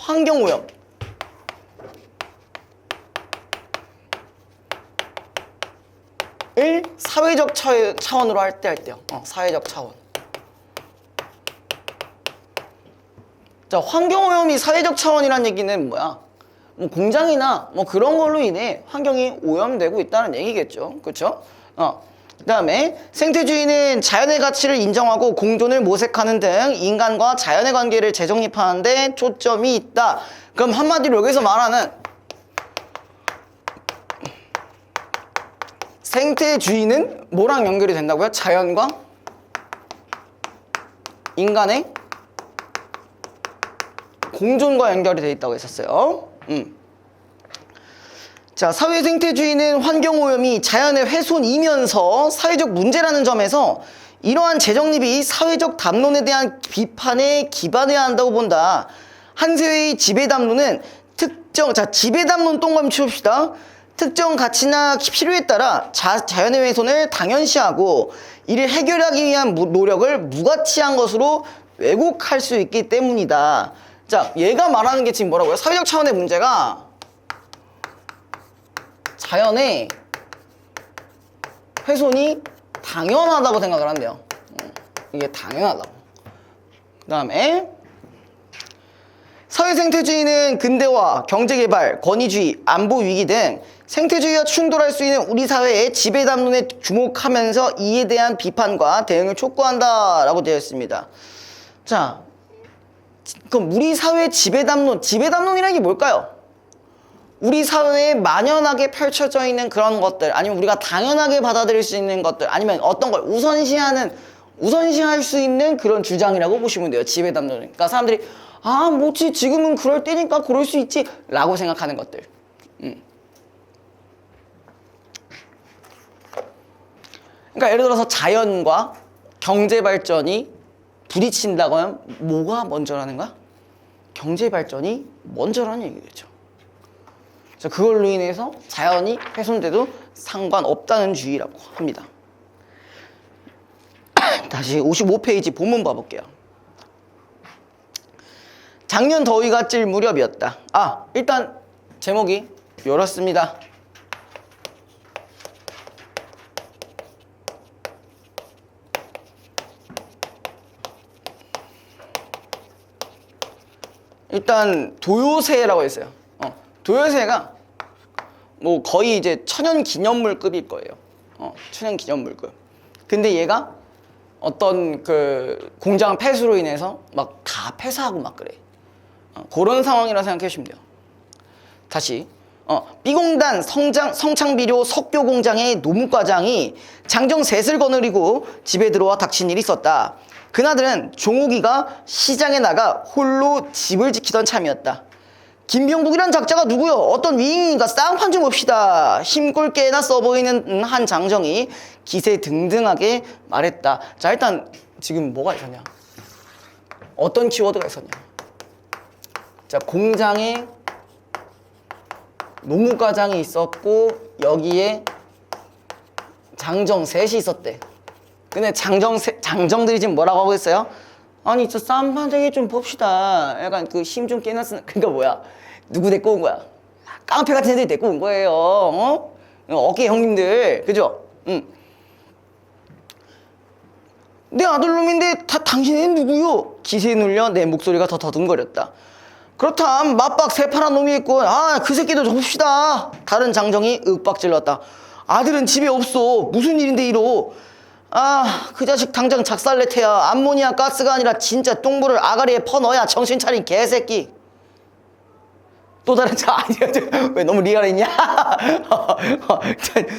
환경오염. 을 사회적 차원으로 할 때요. 사회적 차원. 자, 환경오염이 사회적 차원이란 얘기는 뭐야? 뭐 공장이나 뭐 그런 걸로 인해 환경이 오염되고 있다는 얘기겠죠. 그렇죠? 그다음에 생태주의는 자연의 가치를 인정하고 공존을 모색하는 등 인간과 자연의 관계를 재정립하는 데 초점이 있다. 그럼 한마디로 여기서 말하는 생태주의는 뭐랑 연결이 된다고요? 자연과 인간의 공존과 연결이 돼 있다고 했었어요. 자, 사회생태주의는 환경오염이 자연의 훼손이면서 사회적 문제라는 점에서 이러한 재정립이 사회적 담론에 대한 비판에 기반해야 한다고 본다. 한세의 지배담론은 지배담론 동그라미 치웁시다. 특정 가치나 필요에 따라 자연의 훼손을 당연시하고 이를 해결하기 위한 노력을 무가치한 것으로 왜곡할 수 있기 때문이다. 자, 얘가 말하는 게 지금 뭐라고요? 사회적 차원의 문제가 자연의 훼손이 당연하다고 생각을 한대요. 이게 당연하다고. 그 다음에 사회생태주의는 근대화, 경제개발, 권위주의, 안보위기 등 생태주의와 충돌할 수 있는 우리 사회의 지배담론에 주목하면서 이에 대한 비판과 대응을 촉구한다라고 되어 있습니다. 자, 그럼 우리 사회의 지배담론이라는 게 뭘까요? 우리 사회에 만연하게 펼쳐져 있는 그런 것들, 아니면 우리가 당연하게 받아들일 수 있는 것들, 아니면 어떤 걸 우선시할 수 있는 그런 주장이라고 보시면 돼요. 지배담론은. 그러니까 사람들이 뭐지, 지금은 그럴 때니까 그럴 수 있지 라고 생각하는 것들. 그러니까 예를 들어서 자연과 경제발전이 부딪힌다고 하면 뭐가 먼저라는 거야? 경제발전이 먼저라는 얘기겠죠. 자, 그걸로 인해서 자연이 훼손돼도 상관없다는 주의라고 합니다. 다시 55페이지 본문 봐볼게요. 작년 더위가 찔 무렵이었다. 일단 제목이 이렇습니다. 일단 도요새라고 했어요. 도요새가 뭐 거의 이제 천연기념물급일 거예요. 천연기념물급. 근데 얘가 어떤 그 공장 폐수로 인해서 막 다 폐사하고 막 그래. 그런 상황이라 생각해 주시면 돼요. 다시 B공단 성창비료 석교 공장의 노무과장이 장정 셋을 거느리고 집에 들어와 닥친 일이 있었다. 그나들은 종옥이가 시장에 나가 홀로 집을 지키던 참이었다. 김병국이란 작자가 누구요? 어떤 위인이니까 쌍판 좀 봅시다. 힘골 깨나 써 보이는 한 장정이 기세 등등하게 말했다. 자, 일단 지금 뭐가 있었냐? 어떤 키워드가 있었냐? 자, 공장에 노무과장이 있었고 여기에 장정 셋이 있었대. 근데 장정들이 지금 뭐라고 하고 있어요? 아니, 저 쌈판대기 좀 봅시다. 약간 그 힘 좀 깨놨으나. 그러니까 뭐야? 누구 데리고 온 거야? 깡패 같은 애들이 데리고 온 거예요. 어깨 형님들. 그죠? 내 아들놈인데 당신은 누구요? 기세에 눌려 내 목소리가 더 더듬거렸다. 그렇담 맞박 새파란 놈이 있고 그 새끼도 좀 봅시다. 다른 장정이 윽박질렀다. 아들은 집에 없어. 무슨 일인데 이러. 그 자식 당장 작살내태야. 암모니아 가스가 아니라 진짜 똥물을 아가리에 퍼넣어야 정신 차린 개새끼. 또 다른 왜 너무 리얼했냐?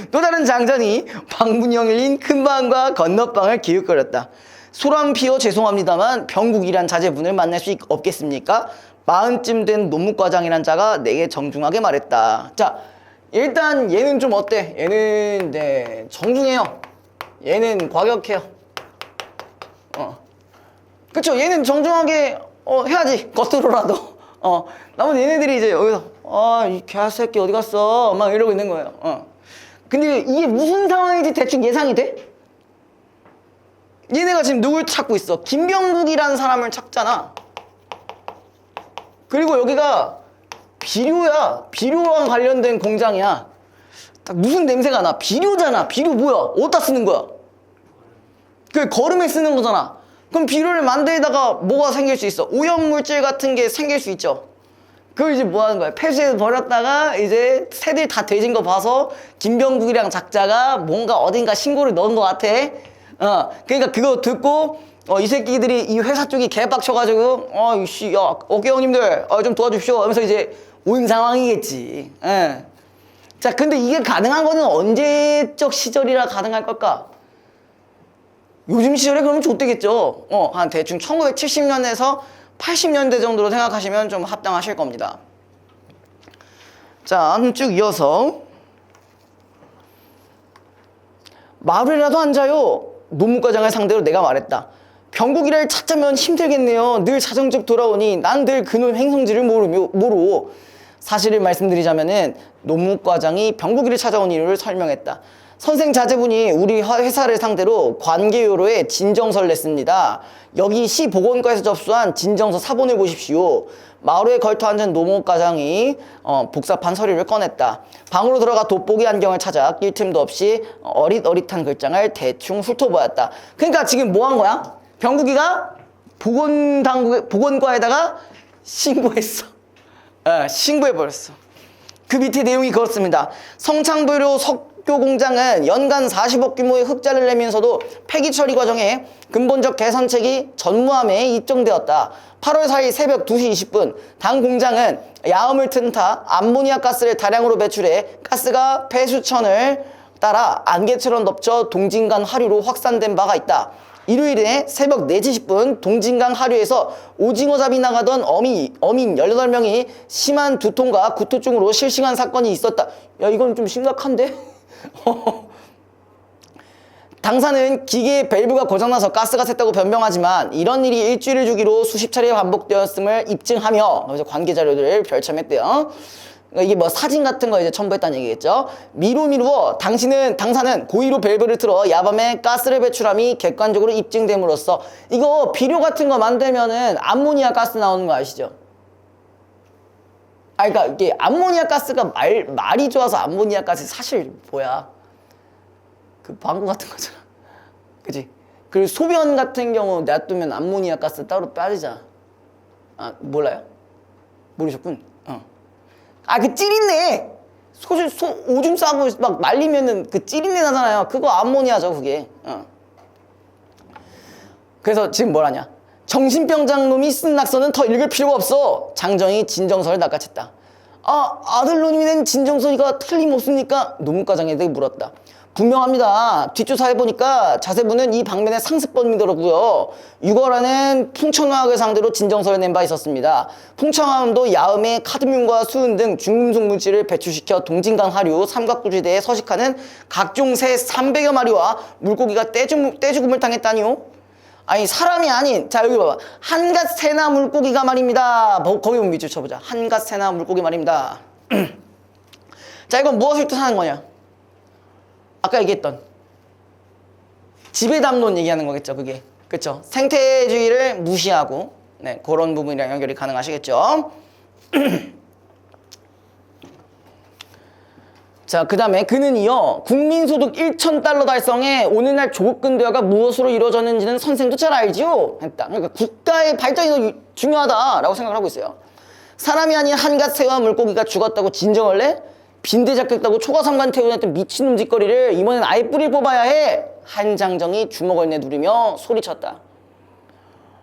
또 다른 장전이 방문이 열린 큰 방과 건너방을 기웃거렸다. 소란 피워 죄송합니다만 병국이란 자제분을 만날 수 없겠습니까? 40쯤 된 노무과장이란 자가 내게 정중하게 말했다. 자, 일단 얘는 좀 어때? 얘는 정중해요. 얘는 과격해요. 그쵸? 얘는 정중하게 해야지. 겉으로라도. 나머지 얘네들이 이제 여기서 이 개새끼 어디 갔어? 막 이러고 있는 거예요. 근데 이게 무슨 상황인지 대충 예상이 돼? 얘네가 지금 누굴 찾고 있어? 김병국이라는 사람을 찾잖아. 그리고 여기가 비료야. 비료랑 관련된 공장이야. 딱 무슨 냄새가 나? 비료잖아. 비료 뭐야? 어디다 쓰는 거야? 그 거름에 쓰는 거잖아. 그럼 비료를 만들다가 뭐가 생길 수 있어? 오염물질 같은 게 생길 수 있죠. 그걸 이제 뭐 하는 거야? 폐수에 버렸다가 이제 새들 다 돼진 거 봐서 김병국이랑 작자가 뭔가 어딘가 신고를 넣은 것 같아. 그러니까 그거 듣고 이 새끼들이 이 회사 쪽이 개빡쳐가지고 이씨, 야, 어깨 형님들 좀 도와주십시오 하면서 이제 온 상황이겠지. 예. 자, 근데 이게 가능한 거는 언제적 시절이라 가능할 걸까? 요즘 시절에 그러면 좆되겠죠. 한 대충 1970년에서 80년대 정도로 생각하시면 좀 합당하실 겁니다. 자, 쭉 이어서 마을이라도 앉아요. 노무과장을 상대로 내가 말했다. 병국이를 찾자면 힘들겠네요. 늘 자정적 돌아오니 난 늘 그놈 행성지를 모르. 사실을 말씀드리자면은 노무과장이 병국이를 찾아온 이유를 설명했다. 선생 자제분이 우리 회사를 상대로 관계요로에 진정서를 냈습니다. 여기 시보건과에서 접수한 진정서 사본을 보십시오. 마루에 걸터 앉은 노무과장이 복잡한 서류를 꺼냈다. 방으로 들어가 돋보기 안경을 찾아 낄 틈도 없이 어릿어릿한 글장을 대충 훑어보았다. 그러니까 지금 뭐 한 거야? 병국이가 보건과에다가 신고했어. 신고해버렸어. 그 밑에 내용이 그렇습니다. 성창부료 석교 공장은 연간 40억 규모의 흑자를 내면서도 폐기 처리 과정에 근본적 개선책이 전무함에 입증되었다. 8월 4일 새벽 2시 20분 당 공장은 야음을 튼타 암모니아 가스를 다량으로 배출해 가스가 폐수천을 따라 안개처럼 덮쳐 동진강 하류로 확산된 바가 있다. 일요일에 새벽 4시 10분 동진강 하류에서 오징어잡이 나가던 어민 18명이 심한 두통과 구토증으로 실신한 사건이 있었다. 야, 이건 좀 심각한데? 당사는 기계 밸브가 고장나서 가스가 샜다고 변명하지만 이런 일이 일주일 주기로 수십 차례 반복되었음을 입증하며 그래서 관계 자료들을 별첨했대요. 이게 뭐 사진 같은 거 이제 첨부했다는 얘기겠죠. 미루어 당사는 고의로 밸브를 틀어 야밤에 가스를 배출함이 객관적으로 입증됨으로써 이거 비료 같은 거 만들면은 암모니아 가스 나오는 거 아시죠? 그러니까 이게 암모니아 가스가 말이 좋아서 암모니아 가스 사실 뭐야? 그 방구 같은 거잖아. 그치? 그리고 소변 같은 경우 놔두면 암모니아 가스 따로 빠지잖아. 몰라요? 모르셨군. 그 찌린내! 오줌 싸고 막 말리면은 그 찌린내 나잖아요. 그거 암모니아죠, 그게. 그래서 지금 뭘 하냐? 정신병장 놈이 쓴 낙서는 더 읽을 필요가 없어. 장정이 진정서를 낚아챘다. 아들 놈이 낸 진정서가 틀림없습니까? 노무과장에게 물었다. 분명합니다. 뒷조사해 보니까 자세부는 이 방면의 상습범이더라고요. 6월에는 풍천화학을 상대로 진정서를 낸 바 있었습니다. 풍천화학도 야음에 카드뮴과 수은 등 중금속 물질을 배출시켜 동진강 하류 삼각구지대에 서식하는 각종 새 300여 마리와 물고기가 떼죽음을 당했다니요. 아니 사람이 아닌, 자 여기 봐봐, 한갓 새나 물고기가 말입니다. 거기 보면 밑줄 쳐보자. 한갓 새나 물고기 말입니다. 자, 이건 무엇을 뜻하는 거냐? 아까 얘기했던 지배담론 얘기하는 거겠죠, 그게. 그쵸? 생태주의를 무시하고, 네, 그런 부분이랑 연결이 가능하시겠죠. 자, 그 다음에 그는 이어 국민소득 1,000달러 달성에 오늘날 조국 근대화가 무엇으로 이루어졌는지는 선생도 잘 알지요? 했다. 그러니까 국가의 발전이 더 중요하다라고 생각을 하고 있어요. 사람이 아닌 한갓 새와 물고기가 죽었다고 진정을 해? 빈대 잡겠다고 초과상관 태우냈던 미친놈 짓거리를 이번엔 아예 뿌리 뽑아야 해! 한장정이 주먹을 내두르며 소리쳤다.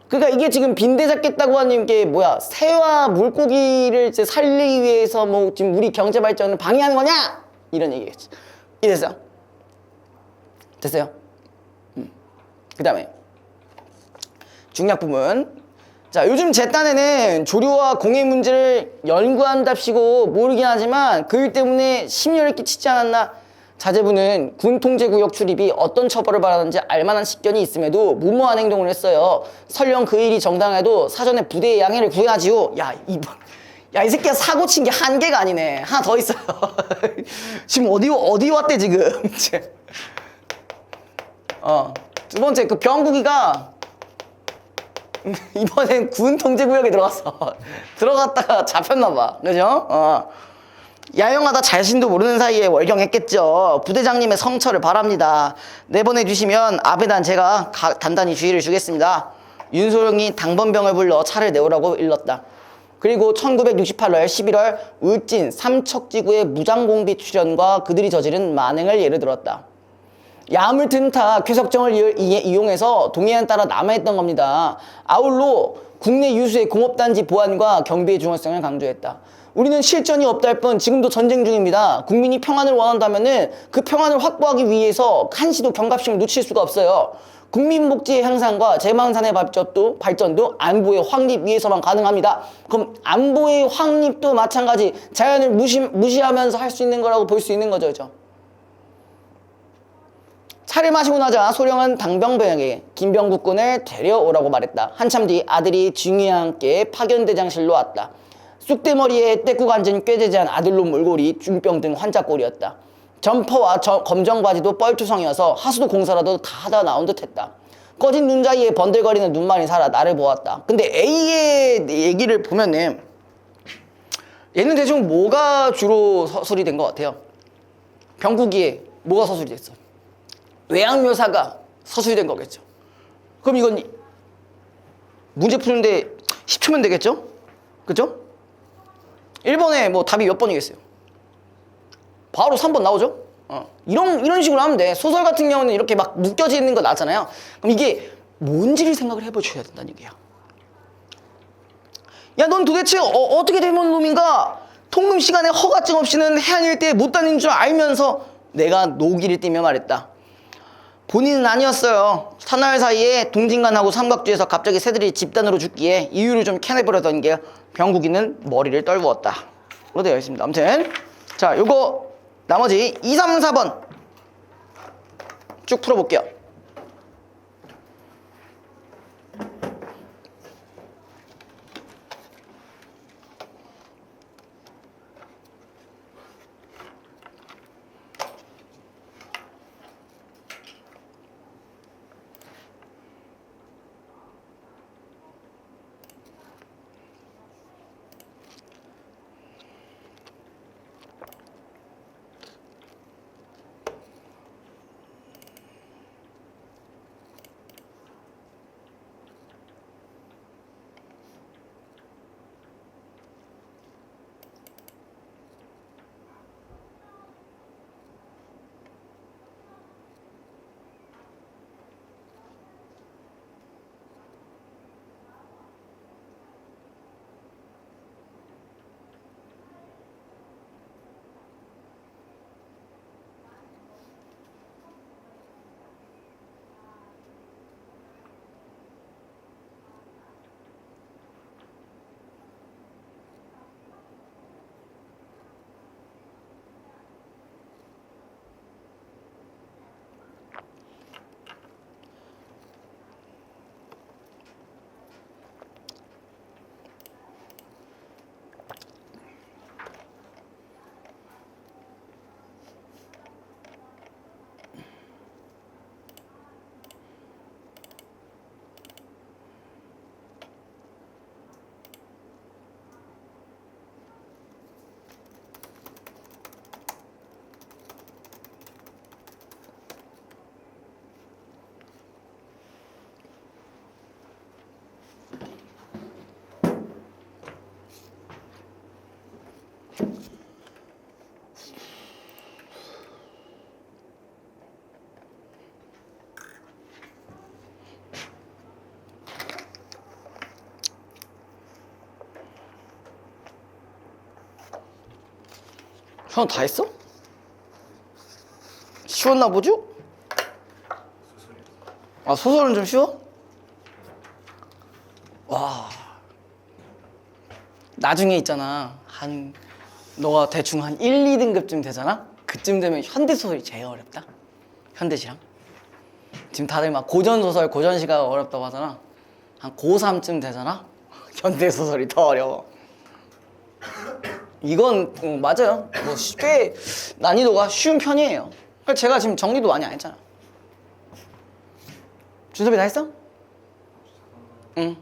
그러니까 이게 지금 빈대 잡겠다고 하는 게 뭐야? 새와 물고기를 이제 살리기 위해서 뭐 지금 우리 경제 발전을 방해하는 거냐? 이런 얘기겠지. 이해됐어요? 됐어요? 그 다음에 중요한 부분. 자, 요즘 제 딴에는 조류와 공해 문제를 연구한답시고 모르긴 하지만 그 일 때문에 심려를 끼치지 않았나? 자제분은 군 통제구역 출입이 어떤 처벌을 받았는지 알만한 식견이 있음에도 무모한 행동을 했어요. 설령 그 일이 정당해도 사전에 부대의 양해를 구해야지요. 야, 이 새끼가 사고 친 게 한 개가 아니네. 하나 더 있어요. 지금 어디 왔대, 지금. 두 번째, 그 병국이가 이번엔 군 통제구역에 들어갔어. 들어갔다가 잡혔나봐. 그죠? 야영하다 자신도 모르는 사이에 월경했겠죠. 부대장님의 성처를 바랍니다. 내보내주시면 아베단 제가 단단히 주의를 주겠습니다. 윤소령이 당번병을 불러 차를 내오라고 일렀다. 그리고 1968년 11월 울진 삼척지구의 무장공비 출현과 그들이 저지른 만행을 예를 들었다. 야물튼타 쾌석정을 이용해서 동해안 따라 남하했던 겁니다. 아울러 국내 유수의 공업단지 보안과 경비의 중요성을 강조했다. 우리는 실전이 없다 할 뿐 지금도 전쟁 중입니다. 국민이 평안을 원한다면 그 평안을 확보하기 위해서 한시도 경각심을 놓칠 수가 없어요. 국민 복지의 향상과 재망산의 발전도 안보의 확립 위해서만 가능합니다. 그럼 안보의 확립도 마찬가지 자연을 무시하면서 할 수 있는 거라고 볼 수 있는 거죠. 그죠? 차를 마시고 나자 소령은 당병병에게 김병국군을 데려오라고 말했다. 한참 뒤 아들이 중이와 함께 파견대장실로 왔다. 쑥대머리에 떼꾸가 앉은 꾀재재한 아들놈 몰골이 중병 등 환자꼴이었다. 점퍼와 검정 바지도 뻘투성이어서 하수도 공사라도 다 하다 나온 듯했다. 꺼진 눈자위에 번들거리는 눈만이 살아 나를 보았다. 근데 A의 얘기를 보면은 얘는 대충 뭐가 주로 서술이 된 것 같아요? 병국이에 뭐가 서술이 됐어? 외양 묘사가 서술이 된 거겠죠. 그럼 이건 문제 푸는데 10초면 되겠죠? 그죠? 1번에 뭐 답이 몇 번이겠어요? 바로 3번 나오죠? 이런 식으로 하면 돼. 소설 같은 경우는 이렇게 막 묶여지는 거 나잖아요. 그럼 이게 뭔지를 생각을 해보셔야 된다는 얘기야. 야, 넌 도대체 어떻게 된 놈인가? 통금 시간에 허가증 없이는 해안 일대에 못 다니는 줄 알면서 내가 노기를 띠며 말했다. 본인은 아니었어요. 사나흘 사이에 동진간하고 삼각주에서 갑자기 새들이 집단으로 죽기에 이유를 좀 캐내버려던 게 병국이는 머리를 떨구었다. 로 되어 있습니다. 아무튼 자, 요거 나머지 2, 3, 4번 쭉 풀어볼게요. 형 다 했어? 쉬웠나 보죠? 아, 소설은 좀 쉬워? 와, 나중에 있잖아, 너가 대충 한 1, 2등급쯤 되잖아? 그쯤 되면 현대소설이 제일 어렵다. 현대시랑 지금 다들 막 고전소설, 고전시가 어렵다고 하잖아. 한 고3쯤 되잖아? 현대소설이 더 어려워. 이건 맞아요. 뭐 꽤 난이도가 쉬운 편이에요. 제가 지금 정리도 많이 안 했잖아. 준섭이 다 했어? 응.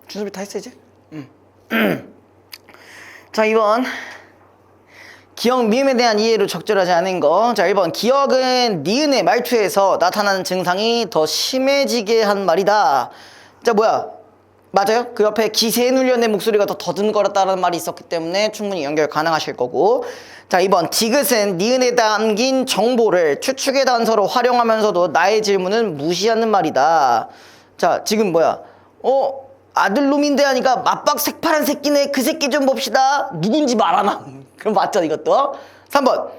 준섭이 다 했어 이제? 자 2번 기억 미음에 대한 이해로 적절하지 않은 거. 자 1번 기억은 니은의 말투에서 나타나는 증상이 더 심해지게 한 말이다. 자 뭐야 맞아요? 그 옆에 기세에 눌려낸 목소리가 더 더듬거렸다는 말이 있었기 때문에 충분히 연결 가능하실 거고. 자 2번 디귿은 니은에 담긴 정보를 추측의 단서로 활용하면서도 나의 질문은 무시하는 말이다. 자 지금 뭐야 아들놈인데 하니까 맞박 새파란 새끼네. 그 새끼 좀 봅시다. 누군지 말하나? 그럼 맞죠 이것도. 3번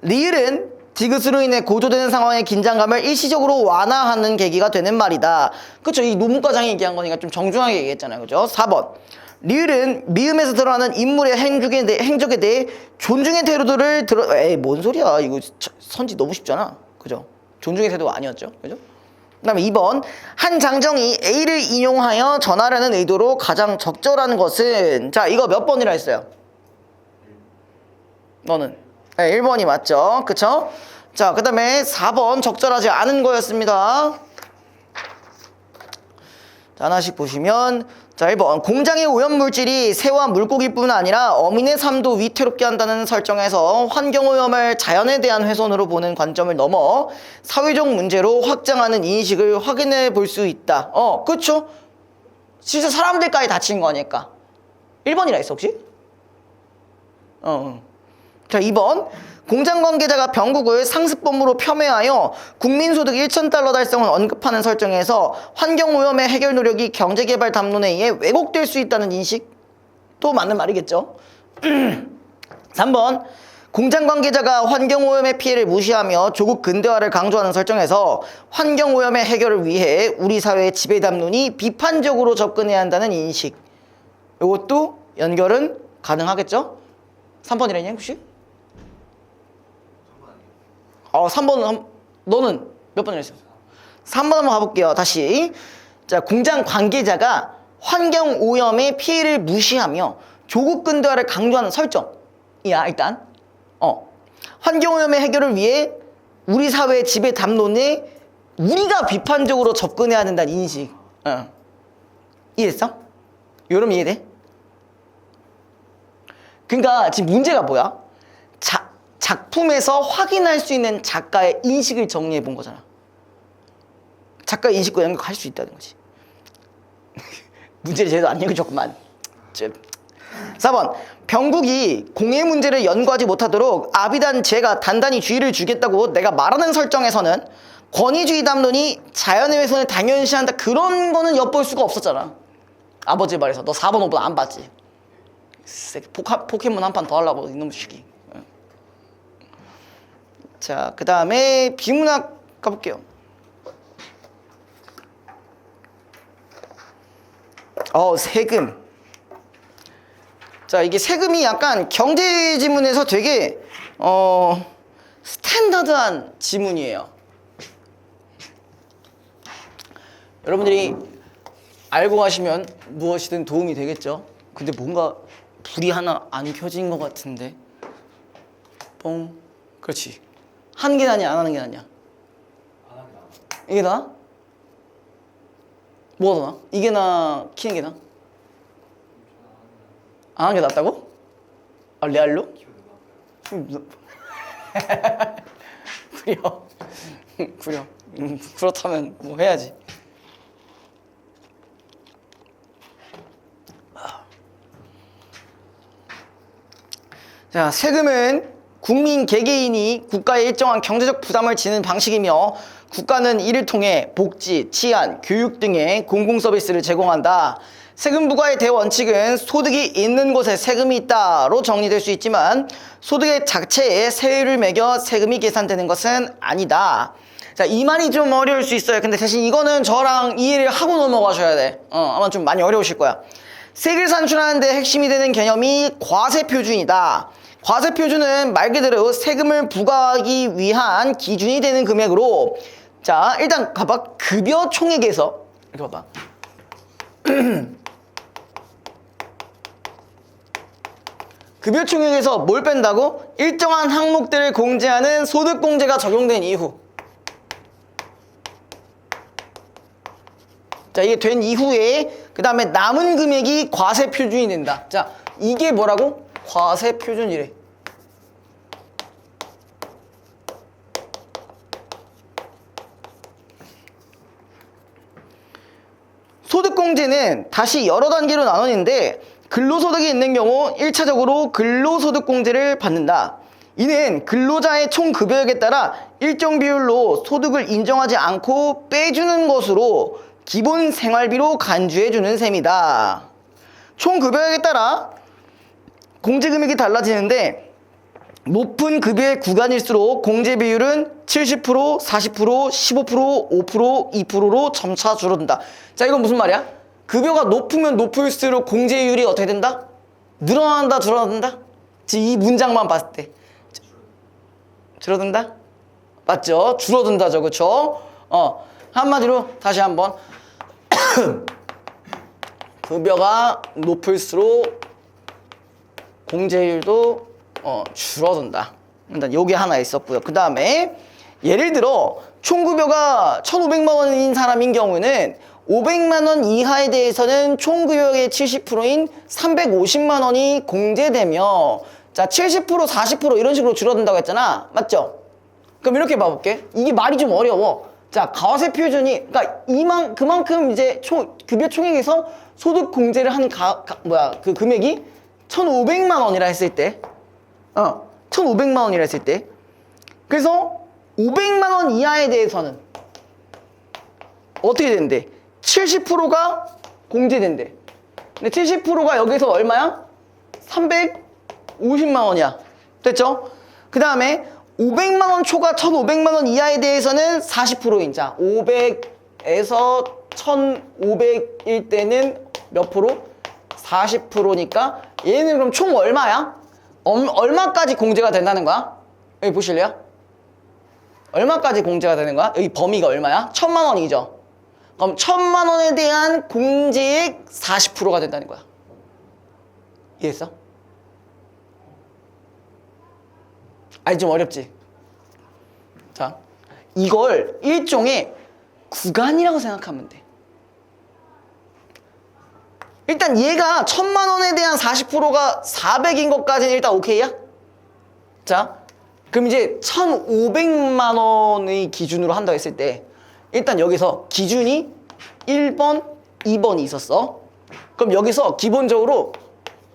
리을은 디귿으로 인해 고조되는 상황의 긴장감을 일시적으로 완화하는 계기가 되는 말이다. 그쵸, 이 노문과장이 얘기한 거니까 좀 정중하게 얘기했잖아요. 그죠? 4번 리을은 미음에서 드러나는 인물의 행적에 대해 존중의 태도를 에이 뭔 소리야 이거 선지 너무 쉽잖아. 그죠? 존중의 태도가 아니었죠. 그죠? 그 다음에 2번 한 장정이 A를 인용하여 전하려는 의도로 가장 적절한 것은. 자 이거 몇 번이라 했어요? 너는? 네, 1번이 맞죠. 그쵸? 자 그 다음에 4번 적절하지 않은 거였습니다. 자 하나씩 보시면 자 1번 공장의 오염물질이 새와 물고기뿐 아니라 어민의 삶도 위태롭게 한다는 설정에서 환경오염을 자연에 대한 훼손으로 보는 관점을 넘어 사회적 문제로 확장하는 인식을 확인해 볼 수 있다. 그쵸? 진짜 사람들까지 다친 거니까 1번이라 했어 혹시? 자 2번 공장 관계자가 병국을 상습범으로 폄훼하여 국민소득 1,000달러 달성을 언급하는 설정에서 환경오염의 해결 노력이 경제개발 담론에 의해 왜곡될 수 있다는 인식도 맞는 말이겠죠. 3번 공장 관계자가 환경오염의 피해를 무시하며 조국 근대화를 강조하는 설정에서 환경오염의 해결을 위해 우리 사회의 지배 담론이 비판적으로 접근해야 한다는 인식. 이것도 연결은 가능하겠죠? 3번이라니 혹시? 3번은 너는 몇 번을 했어? 3번 한번 가볼게요. 다시. 자, 공장 관계자가 환경 오염의 피해를 무시하며 조국 근대화를 강조하는 설정이야. 일단 환경 오염의 해결을 위해 우리 사회의 지배 담론에 우리가 비판적으로 접근해야 된다는 인식. 이해했어? 요럼 이해돼? 그러니까 지금 문제가 뭐야? 작품에서 확인할 수 있는 작가의 인식을 정리해 본 거잖아. 작가의 인식과 연결할 수 있다는 거지. 문제를 제대로 안 읽어줬구만. 4번 병국이 공해 문제를 연구하지 못하도록 아비단 제가 단단히 주의를 주겠다고 내가 말하는 설정에서는 권위주의 담론이 자연의 훼손을 당연시한다. 그런 거는 엿볼 수가 없었잖아. 아버지 말에서 너 4번 5번 안 봤지. 포켓몬 한 판 더 하려고 이놈 시기. 자, 그 다음에 비문학 가볼게요. 세금. 자, 이게 세금이 약간 경제 지문에서 되게 스탠다드한 지문이에요. 여러분들이 알고 가시면 무엇이든 도움이 되겠죠. 근데 뭔가 불이 하나 안 켜진 것 같은데. 뽕. 그렇지. 하는 게 낫냐 안 하는 게 낫냐? 안 하는 게 나아. 이게 나아? 뭐가 더 나아? 이게 나아? 키는 게 나아? 안 하는 게 낫다고? 레알로? 구려. 구려. 그렇다면 뭐 해야지. 자, 세금은 국민 개개인이 국가에 일정한 경제적 부담을 지는 방식이며 국가는 이를 통해 복지, 치안, 교육 등의 공공 서비스를 제공한다. 세금 부과의 대원칙은 소득이 있는 곳에 세금이 있다로 정리될 수 있지만 소득의 자체에 세율을 매겨 세금이 계산되는 것은 아니다. 자, 이 말이 좀 어려울 수 있어요. 근데 대신 이거는 저랑 이해를 하고 넘어가셔야 돼. 아마 좀 많이 어려우실 거야. 세금을 산출하는 데 핵심이 되는 개념이 과세표준이다. 과세표준은 말 그대로 세금을 부과하기 위한 기준이 되는 금액으로, 자, 일단 봐봐. 급여 총액에서 이렇게 봐봐. 급여 총액에서 뭘 뺀다고? 일정한 항목들을 공제하는 소득공제가 적용된 이후, 자, 이게 된 이후에 그 다음에 남은 금액이 과세표준이 된다. 자, 이게 뭐라고? 과세표준이래. 소득공제는 다시 여러 단계로 나눠지는데 근로소득이 있는 경우 1차적으로 근로소득공제를 받는다. 이는 근로자의 총급여액에 따라 일정 비율로 소득을 인정하지 않고 빼주는 것으로 기본 생활비로 간주해주는 셈이다. 총급여액에 따라 공제금액이 달라지는데 높은 급여의 구간일수록 공제 비율은 70%, 40%, 15%, 5%, 2%로 점차 줄어든다. 자, 이건 무슨 말이야? 급여가 높으면 높을수록 공제율이 어떻게 된다? 늘어난다, 줄어든다? 지금 이 문장만 봤을 때 줄어든다? 맞죠? 줄어든다죠, 그쵸? 한마디로 다시 한번 급여가 높을수록 공제율도 줄어든다. 일단 요게 하나 있었고요. 그 다음에 예를 들어 총급여가 1,500만 원인 사람인 경우는 500만 원 이하에 대해서는 총급여의 70%인 350만 원이 공제되며, 자, 70%, 40% 이런 식으로 줄어든다고 했잖아. 맞죠? 그럼 이렇게 봐볼게. 이게 말이 좀 어려워. 자, 과세 표준이, 그러니까 그만큼 이제 급여 총액에서 소득 공제를 한 그 금액이 1,500만 원이라 했을 때, 1,500만 원이라 했을 때, 그래서 500만 원 이하에 대해서는 어떻게 된대? 70%가 공제된대. 근데 70%가 여기서 얼마야? 350만 원이야. 됐죠? 그 다음에 500만 원 초과 1,500만 원 이하에 대해서는 40%인, 자, 500에서 1,500일 때는 몇 프로? 40%니까 얘는 그럼 총 얼마야? 얼마까지 공제가 된다는 거야? 여기 보실래요? 얼마까지 공제가 되는 거야? 여기 범위가 얼마야? 1,000만 원이죠? 그럼 1,000만 원에 대한 공제액 40%가 된다는 거야. 이해했어? 아니, 좀 어렵지? 자, 이걸 일종의 구간이라고 생각하면 돼. 일단 얘가 1,000만 원에 대한 40%가 400인 것까지는 일단 오케이야? 자, 그럼 이제 1,500만 원의 기준으로 한다고 했을 때 일단 여기서 기준이 1번, 2번이 있었어. 그럼 여기서 기본적으로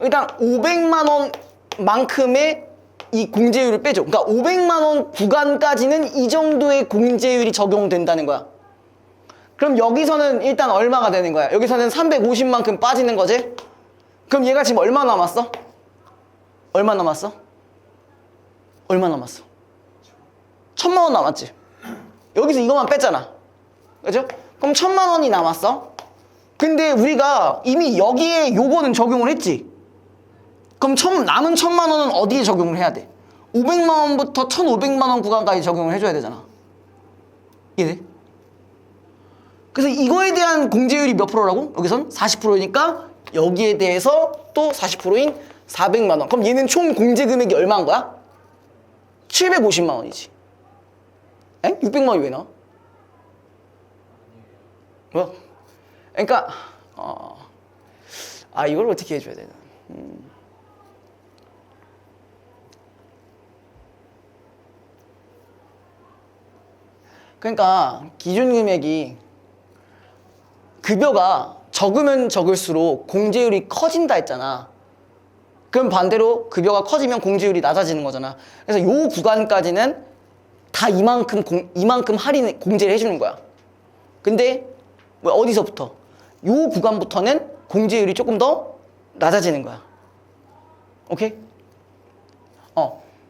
일단 500만 원만큼의 이 공제율을 빼줘. 그러니까 500만 원 구간까지는 이 정도의 공제율이 적용된다는 거야. 그럼 여기서는 일단 얼마가 되는 거야? 여기서는 350만큼 빠지는 거지? 그럼 얘가 지금 얼마 남았어? 얼마 남았어? 얼마 남았어? 1,000만 원 남았지? 여기서 이것만 뺐잖아. 그죠? 그럼 1,000만 원이 남았어. 근데 우리가 이미 여기에 요거는 적용을 했지? 그럼 남은 1,000만 원은 어디에 적용을 해야 돼? 500만 원부터 1,500만 원 구간까지 적용을 해줘야 되잖아. 이해돼? 그래서 이거에 대한 공제율이 몇 프로라고? 여기선 40%니까 여기에 대해서 또 40%인 400만 원. 그럼 얘는 총 공제 금액이 얼마인 거야? 750만 원이지. 에? 600만 원이 왜 나와? 뭐? 그러니까 이걸 어떻게 해줘야 되나? 그러니까 기준 금액이 급여가 적으면 적을수록 공제율이 커진다 했잖아. 그럼 반대로 급여가 커지면 공제율이 낮아지는 거잖아. 그래서 요 구간까지는 다 이만큼 할인 공제를 해주는 거야. 근데 뭐 어디서부터? 요 구간부터는 공제율이 조금 더 낮아지는 거야. 오케이?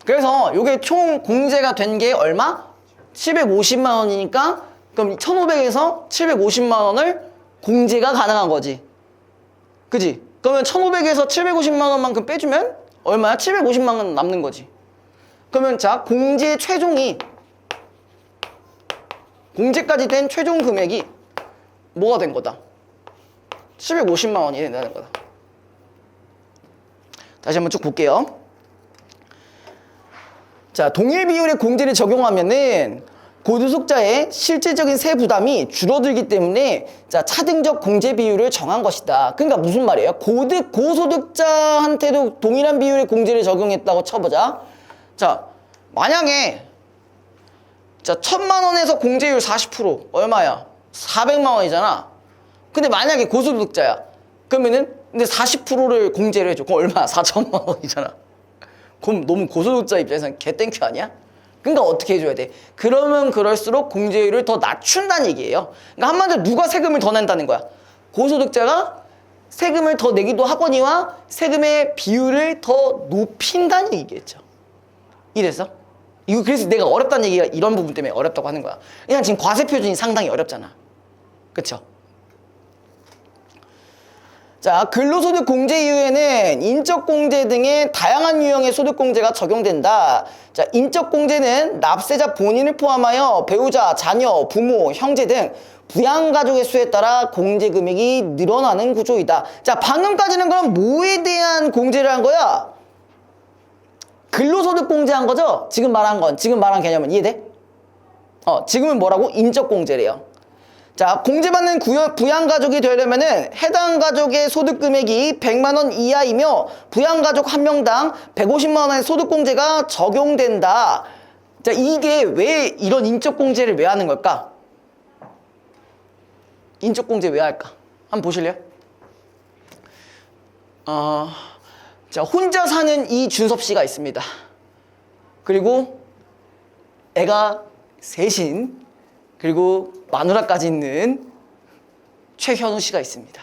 그래서 요게 총 공제가 된 게 얼마? 750만 원이니까 그럼 1,500에서 750만 원을 공제가 가능한 거지. 그지? 그러면 1,500에서 750만 원만큼 빼주면 얼마야? 750만 원 남는 거지. 그러면 자, 공제까지 된 최종 금액이 뭐가 된 거다? 750만 원이 된다는 거다. 다시 한번 쭉 볼게요. 자, 동일 비율의 공제를 적용하면은 고소득자의 실질적인 세 부담이 줄어들기 때문에 자, 차등적 공제 비율을 정한 것이다. 그러니까 무슨 말이에요? 고소득자한테도 동일한 비율의 공제를 적용했다고 쳐보자. 자, 만약에 자, 1,000만 원에서 공제율 40% 얼마야? 400만 원이잖아. 근데 만약에 고소득자야. 그러면은 근데 40%를 공제를 해줘. 그럼 얼마야? 4천만 원이잖아. 그럼 너무 고소득자 입장에서는 개땡큐 아니야? 그러니까 어떻게 해줘야 돼? 그러면 그럴수록 공제율을 더 낮춘다는 얘기예요. 그러니까 한마디로 누가 세금을 더 낸다는 거야? 고소득자가 세금을 더 내기도 하거니와 세금의 비율을 더 높인다는 얘기겠죠. 이래서? 이거 그래서 내가 어렵다는 얘기가 이런 부분 때문에 어렵다고 하는 거야. 그냥 지금 과세 표준이 상당히 어렵잖아. 그쵸? 자, 근로소득 공제 이후에는 인적공제 등의 다양한 유형의 소득공제가 적용된다. 자, 인적공제는 납세자 본인을 포함하여 배우자, 자녀, 부모, 형제 등 부양가족의 수에 따라 공제 금액이 늘어나는 구조이다. 자, 방금까지는 그럼 뭐에 대한 공제를 한 거야? 근로소득 공제한 거죠? 지금 말한 개념은 이해돼? 지금은 뭐라고? 인적공제래요. 자, 공제받는 부양가족이 되려면은 해당 가족의 소득금액이 100만 원 이하이며 부양가족 한 명당 150만 원의 소득공제가 적용된다. 자, 이게 왜 이런 인적공제를 왜 하는 걸까? 인적공제 왜 할까? 한번 보실래요? 자, 혼자 사는 이준섭 씨가 있습니다. 그리고 애가 셋인, 그리고 마누라까지 있는 최현우 씨가 있습니다.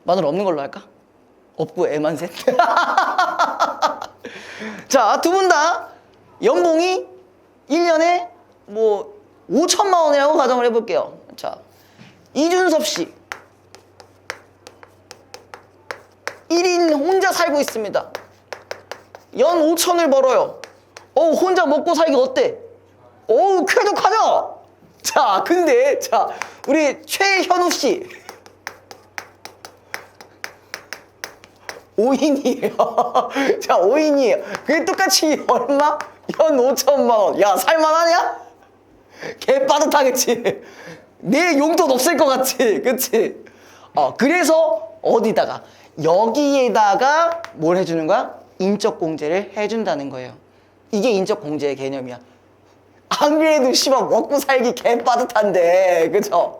마누라 없는 걸로 할까? 없고 애만 셋. 자, 두 분 다 연봉이 1년에 뭐 5천만 원이라고 가정을 해볼게요. 자, 이준섭 씨 1인 혼자 살고 있습니다. 연 5천을 벌어요. 혼자 먹고 살기 어때? 쾌적하죠? 자, 근데 자, 우리 최현우 씨 5인이에요. 자, 5인이에요. 그게 똑같이 얼마? 연 5천만 원. 야, 살만하냐? 개 빠듯하겠지. 내 용돈 없을 것 같지, 그치? 그래서 어디다가 여기에다가 뭘 해주는 거야? 인적공제를 해준다는 거예요. 이게 인적공제의 개념이야. 안 그래도 씨발 먹고 살기 개 빠듯한데, 그죠?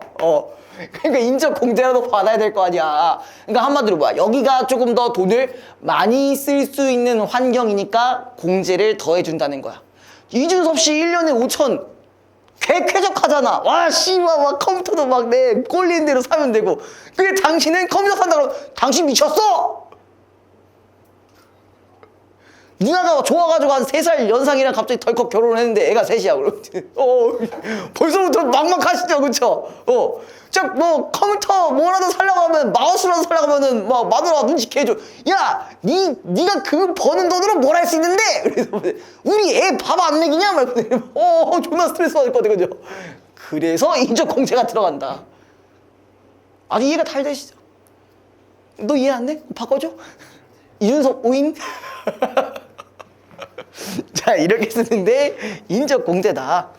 그러니까 인적공제라도 받아야 될 거 아니야. 그러니까 한마디로 뭐야? 여기가 조금 더 돈을 많이 쓸 수 있는 환경이니까 공제를 더 해준다는 거야. 이준섭 씨 1년에 5천 개 쾌적하잖아. 와, 씨발, 막 컴퓨터도 막 내 꼴리는 대로 사면 되고. 그게 당신은 컴퓨터 산다고 당신 미쳤어? 누나가 좋아가지고 한 3살 연상이랑 갑자기 덜컥 결혼을 했는데 애가 셋이야. 벌써부터 막막하시죠, 그쵸? 뭐 컴퓨터 뭐라도 살려고 하면 마우스라도 살려고 하면은 막 마누라가 눈치 개줘. 야, 니가 그 버는 돈으로 뭘 할 수 있는데? 그래서 우리 애 밥 안 먹이냐? 막 존나 스트레스 받을 것 같아, 그죠? 그래서 인적공제가 들어간다. 아주 이해가 잘 되시죠? 너 이해 안 돼? 바꿔줘? 이준석 5인? 자, 이렇게 쓰는데 인적공제다.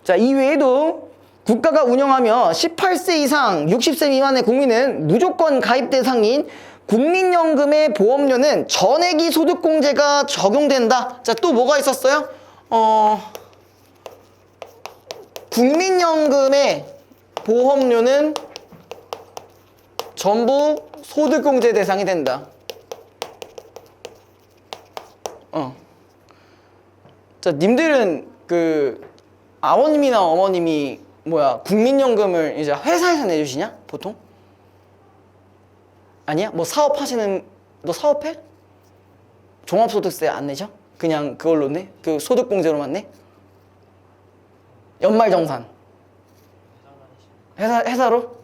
자, 이외에도 국가가 운영하며 18세 이상 60세 미만의 국민은 무조건 가입 대상인 국민연금의 보험료는 전액이 소득공제가 적용된다. 자, 또 뭐가 있었어요? 국민연금의 보험료는 전부 소득공제 대상이 된다. 자, 님들은 그 아버님이나 어머님이 국민연금을 이제 회사에서 내주시냐? 보통? 아니야? 뭐 사업하시는, 너 사업해? 종합소득세 안 내죠? 그냥 그걸로 내? 그 소득공제로만 내? 연말정산. 회사로?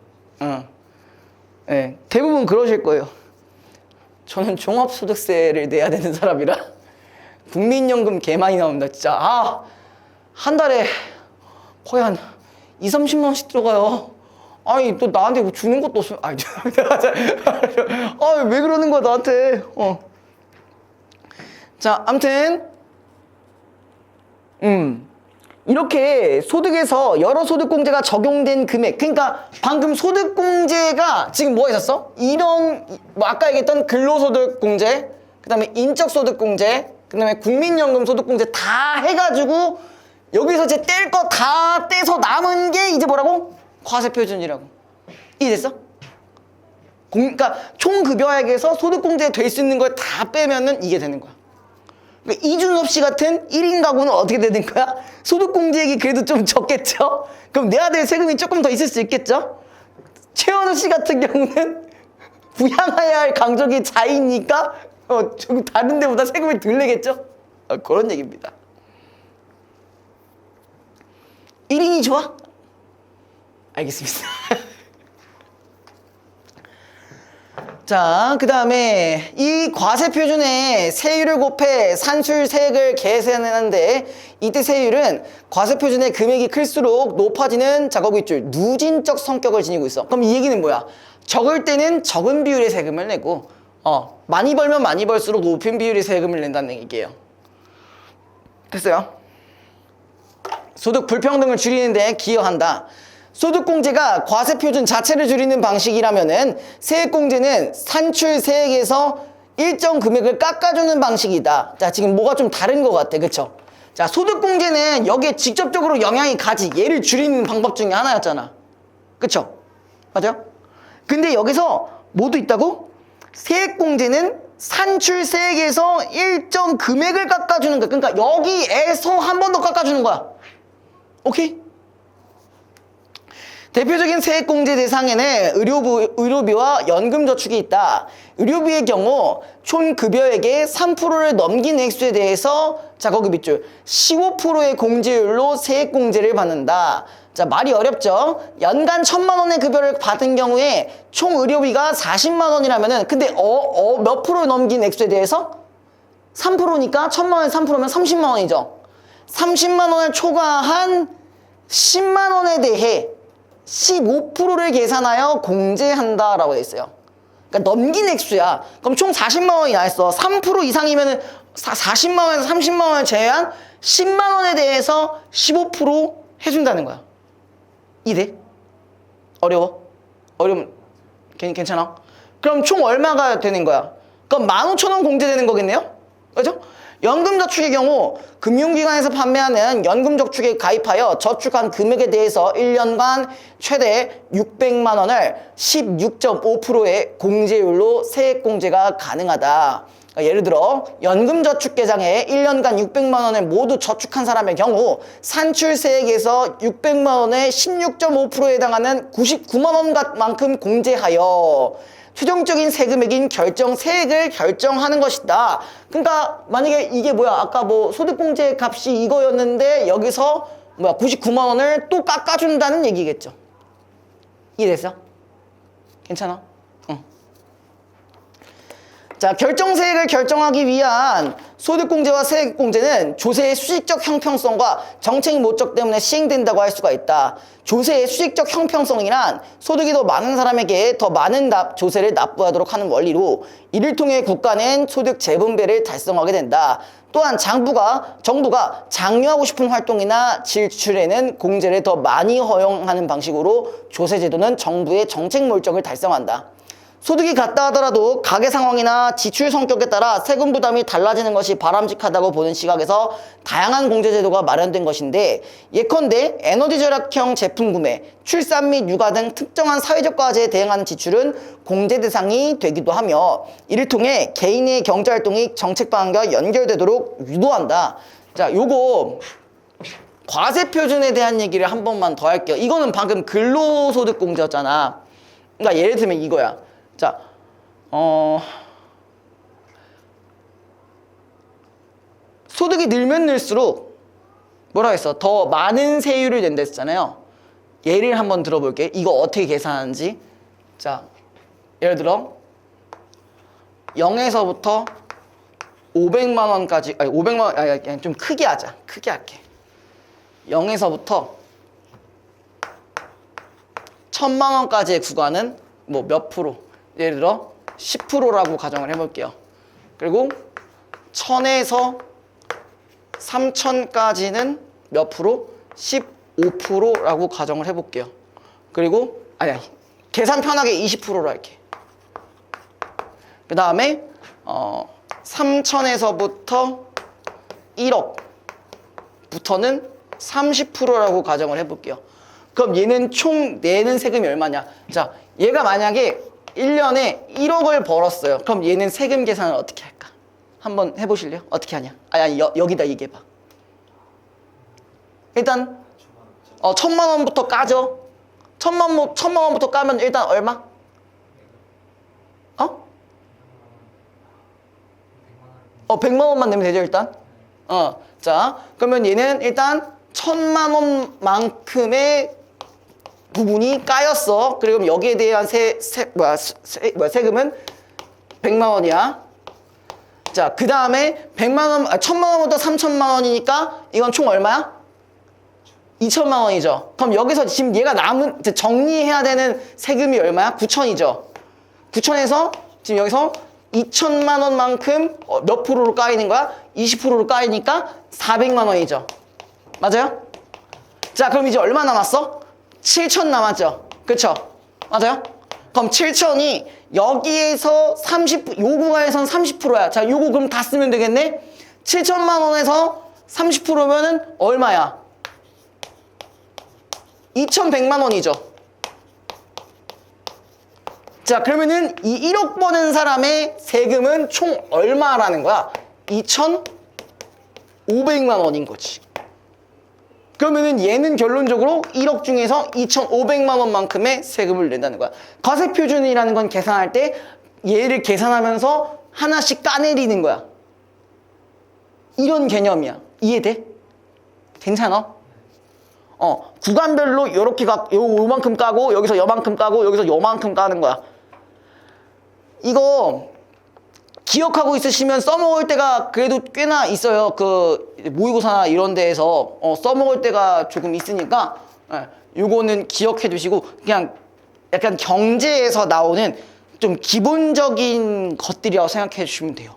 네, 대부분 그러실 거예요. 저는 종합소득세를 내야 되는 사람이라 국민연금 개 많이 나온다 진짜. 한 달에 거의 한 2, 30만 원씩 들어가요. 아니 또 나한테 뭐 주는 것도 없어. 왜 그러는 거야 나한테. 자, 아무튼 이렇게 소득에서 여러 소득공제가 적용된 금액, 그러니까 방금 소득공제가 지금 뭐가 있었어? 이런 아까 얘기했던 근로소득공제, 그 다음에 인적소득공제, 그 다음에 국민연금 소득공제 다 해가지고 여기서 이제 뗄 거 다 떼서 남은 게 이제 뭐라고? 과세표준이라고. 이해됐어? 그러니까 총급여액에서 소득공제 될 수 있는 걸 다 빼면은 이게 되는 거야. 그러니까 이준섭 씨 같은 1인 가구는 어떻게 되는 거야? 소득공제액이 그래도 좀 적겠죠? 그럼 내야 될 세금이 조금 더 있을 수 있겠죠? 최원우 씨 같은 경우는 부양해야 할 강족이 자이니까 조금 다른 데보다 세금이 덜 내겠죠? 그런 얘기입니다. 1인이 좋아? 알겠습니다. 자, 그 다음에 이 과세표준에 세율을 곱해 산술세액을 계산하는데 이때 세율은 과세표준의 금액이 클수록 높아지는 거기줄 누진적 성격을 지니고 있어. 그럼 이 얘기는 뭐야? 적을 때는 적은 비율의 세금을 내고 많이 벌면 많이 벌수록 높은 비율의 세금을 낸다는 얘기예요. 됐어요? 소득 불평등을 줄이는 데 기여한다. 소득공제가 과세표준 자체를 줄이는 방식이라면은 세액공제는 산출세액에서 일정 금액을 깎아주는 방식이다. 자, 지금 뭐가 좀 다른 것 같아. 그쵸? 자, 소득공제는 여기에 직접적으로 영향이 가지. 얘를 줄이는 방법 중에 하나였잖아. 그쵸? 맞아요? 근데 여기서 뭐도 있다고? 세액공제는 산출세액에서 일정 금액을 깎아주는 거야. 그러니까 여기에서 한 번 더 깎아주는 거야. 오케이? 대표적인 세액공제 대상에는 의료비와 연금저축이 있다. 의료비의 경우 총 급여액의 3%를 넘긴 액수에 대해서 거기 밑줄 15%의 공제율로 세액공제를 받는다. 자, 말이 어렵죠? 연간 1,000만 원의 급여를 받은 경우에 총 의료비가 40만 원이라면은 근데 몇 프로를 넘긴 액수에 대해서? 3%니까 1,000만 원에 3%면 30만 원이죠. 30만 원을 초과한 10만 원에 대해 15%를 계산하여 공제한다라고 되어 있어요. 그러니까 넘긴 액수야. 그럼 총 40만 원이 나왔어. 3% 이상이면 40만 원에서 30만 원을 제외한 10만 원에 대해서 15% 해준다는 거야. 이해? 어려워? 어려우면 괜찮아? 그럼 총 얼마가 되는 거야? 그럼 15,000원 공제되는 거겠네요? 그죠? 연금저축의 경우 금융기관에서 판매하는 연금저축에 가입하여 저축한 금액에 대해서 1년간 최대 600만 원을 16.5%의 공제율로 세액공제가 가능하다. 그러니까 예를 들어 연금저축계장에 1년간 600만 원을 모두 저축한 사람의 경우 산출세액에서 600만 원의 16.5%에 해당하는 99만 원만큼 공제하여 최종적인 세금액인 세액을 결정하는 것이다. 그러니까 만약에 이게 아까 소득공제 값이 이거였는데 여기서 99만 원을 또 깎아준다는 얘기겠죠. 이해됐어? 괜찮아? 자, 결정세액을 결정하기 위한 소득공제와 세액공제는 조세의 수직적 형평성과 정책 목적 때문에 시행된다고 할 수가 있다. 조세의 수직적 형평성이란 소득이 더 많은 사람에게 더 많은 조세를 납부하도록 하는 원리로 이를 통해 국가는 소득 재분배를 달성하게 된다. 또한 정부가 장려하고 싶은 활동이나 지출에는 공제를 더 많이 허용하는 방식으로 조세제도는 정부의 정책 목적을 달성한다. 소득이 같다 하더라도 가계 상황이나 지출 성격에 따라 세금 부담이 달라지는 것이 바람직하다고 보는 시각에서 다양한 공제 제도가 마련된 것인데, 예컨대 에너지 절약형 제품 구매, 출산 및 육아 등 특정한 사회적 과제에 대응하는 지출은 공제 대상이 되기도 하며, 이를 통해 개인의 경제활동이 정책 방향과 연결되도록 유도한다. 자, 요거 과세 표준에 대한 얘기를 한 번만 더 할게요. 이거는 방금 근로소득 공제였잖아. 그러니까 예를 들면 이거야. 자, 소득이 늘면 늘수록 뭐라 했어? 더 많은 세율을 낸다 했잖아요. 예를 한번 들어볼게. 이거 어떻게 계산하는지. 자, 예를 들어 0에서부터 500만 원까지, 아니 500만 원, 아니 그냥 좀 크게 하자. 크게 할게. 0에서부터 1000만 원까지의 구간은 뭐 몇 프로? 예를 들어 10%라고 가정을 해볼게요. 그리고 1000에서 3000까지는 몇 프로? 15%라고 가정을 해볼게요. 그리고 아니 계산 편하게 20%로 할게. 그 다음에 3000에서부터 1억부터는 30%라고 가정을 해볼게요. 그럼 얘는 총 내는 세금이 얼마냐? 자, 얘가 만약에 1년에 1억을 벌었어요. 그럼 얘는 세금 계산을 어떻게 할까? 한번 해보실래요? 어떻게 하냐? 아니 여기다 얘기해봐. 일단 1000만 원부터 까죠. 1000만 원부터 까면 일단 얼마? 100만 원만 내면 되죠 일단. 자, 그러면 얘는 일단 1000만 원만큼의 부분이 까였어. 그리고 여기에 대한 세금은 100만 원이야. 자, 그 다음에 1000만 원부터 3000만 원이니까 이건 총 얼마야? 2000만 원이죠. 그럼 여기서 지금 얘가 남은 정리해야 되는 세금이 얼마야? 9000이죠. 9000에서 지금 여기서 2000만 원만큼 몇 프로로 까이는 거야? 20%로 까이니까 400만 원이죠. 맞아요? 자, 그럼 이제 얼마 남았어? 7000 남았죠. 그쵸? 맞아요? 그럼 7000이 여기에서 30%, 요 구간에선 30%야. 자, 요거 그럼 다 쓰면 되겠네? 7000만 원에서 30%면은 얼마야? 2100만 원이죠. 자, 그러면은 이 1억 버는 사람의 세금은 총 얼마라는 거야? 2500만 원인 거지. 그러면은 얘는 결론적으로 1억 중에서 2500만 원만큼의 세금을 낸다는 거야. 과세 표준이라는 건 계산할 때 얘를 계산하면서 하나씩 까내리는 거야. 이런 개념이야. 이해돼? 괜찮아? 구간별로 요렇게 요만큼 까고 여기서 요만큼 까고 여기서 요만큼 까는 거야. 이거 기억하고 있으시면 써먹을 때가 그래도 꽤나 있어요. 그 모의고사나 이런 데에서 써먹을 때가 조금 있으니까 요거는 기억해 두시고 그냥 약간 경제에서 나오는 좀 기본적인 것들이라고 생각해 주시면 돼요.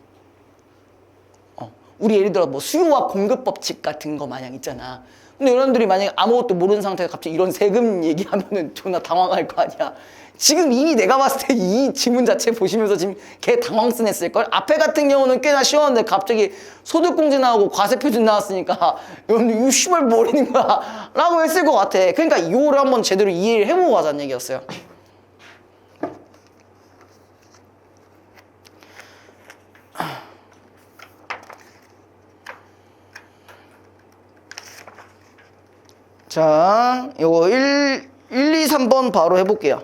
우리 예를 들어 뭐 수요와 공급 법칙 같은 거 마냥 있잖아. 근데 여러분들이 만약에 아무것도 모르는 상태에서 갑자기 이런 세금 얘기하면은 존나 당황할 거 아니야. 지금 이미 내가 봤을 때 이 지문 자체 보시면서 지금 걔 당황스냈을걸? 앞에 같은 경우는 꽤나 쉬웠는데 갑자기 소득공제 나오고 과세표준 나왔으니까 여러분들 이거 씨발 뭐라는 거야? 라고 했을 것 같아. 그러니까 이거를 한번 제대로 이해를 해보고 가자는 얘기였어요. 자, 요거 1, 2, 3번 바로 해볼게요.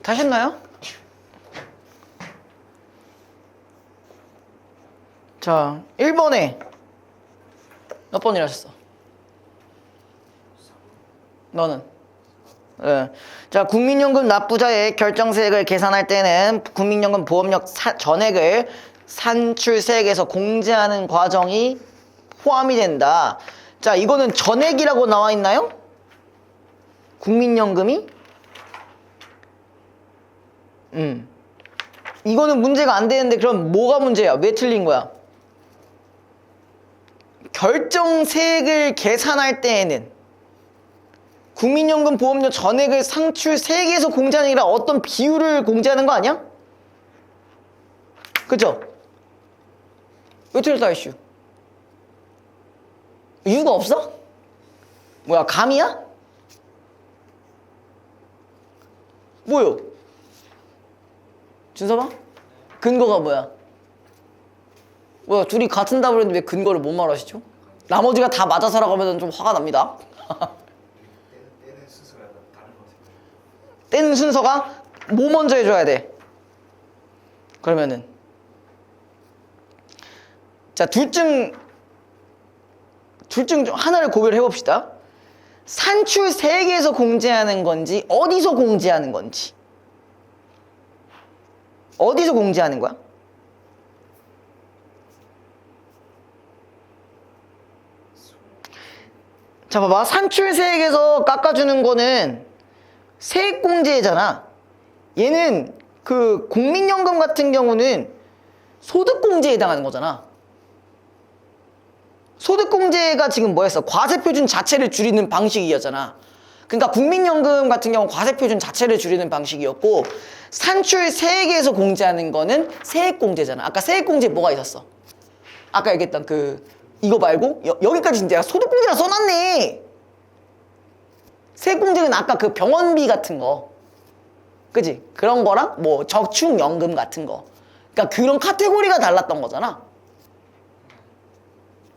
다시 했나요? 자, 1번에 몇 번이라 하셨어? 너는? 네. 자, 국민연금 납부자의 결정세액을 계산할 때는 국민연금 보험료 전액을 산출세액에서 공제하는 과정이 포함이 된다. 자, 이거는 전액이라고 나와 있나요? 국민연금이? 이거는 문제가 안 되는데 그럼 뭐가 문제야? 왜 틀린 거야? 결정세액을 계산할 때에는 국민연금 보험료 전액을 상출세액에서 공제하는 게 아니라 어떤 비율을 공제하는 거 아니야? 그쵸? 왜 틀렸다 이슈? 이유가 없어? 뭐야, 감이야? 뭐요? 준서봐? 근거가 뭐야? 뭐야, 둘이 같은 답을 했는데 왜 근거를 못 말하시죠? 나머지가 다 맞아서라고 하면 좀 화가 납니다. 때는 순서가 약간 다른 것 같아요. 떼는 순서가 뭐 먼저 해줘야 돼? 그러면은 자, 둘 중 하나를 고려를 해봅시다. 산출세액에서 공제하는 건지 어디서 공제하는 건지. 어디서 공제하는 거야? 자, 봐봐. 산출세액에서 깎아주는 거는 세액공제잖아. 얘는 그 국민연금 같은 경우는 소득공제에 해당하는 거잖아. 소득공제가 지금 뭐였어? 과세표준 자체를 줄이는 방식이었잖아. 그러니까 국민연금 같은 경우 과세표준 자체를 줄이는 방식이었고, 산출세액에서 공제하는 거는 세액공제잖아. 아까 세액공제 뭐가 있었어? 아까 얘기했던 이거 말고 여기까지 내가 소득공제라 써놨네. 세액공제는 아까 그 병원비 같은 거, 그지? 그런 거랑 뭐 저축연금 같은 거. 그러니까 그런 카테고리가 달랐던 거잖아.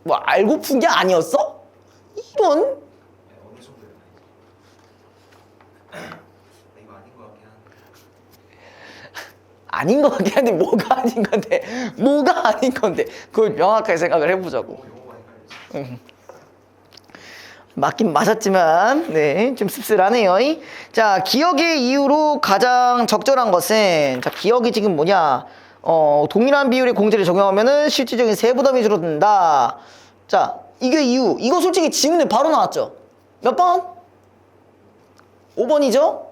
뭐 알고 푼 게 아니었어? 이런? 네, 어느 정도는 아니죠. 이거 아닌 것 같긴 한데. 아닌 것 같긴 한데 뭐가 아닌 건데? 뭐가 아닌 건데? 그걸 명확하게 생각을 해보자고. 용어가 헷갈리죠. 맞긴 맞았지만 네, 좀 씁쓸하네요. 자, 기억의 이유로 가장 적절한 것은, 자, 기억이 지금 뭐냐? 동일한 비율의 공제를 적용하면은 실질적인 세부담이 줄어든다. 자, 이게 이유. 이거 솔직히 지문에 바로 나왔죠? 몇 번? 5번이죠?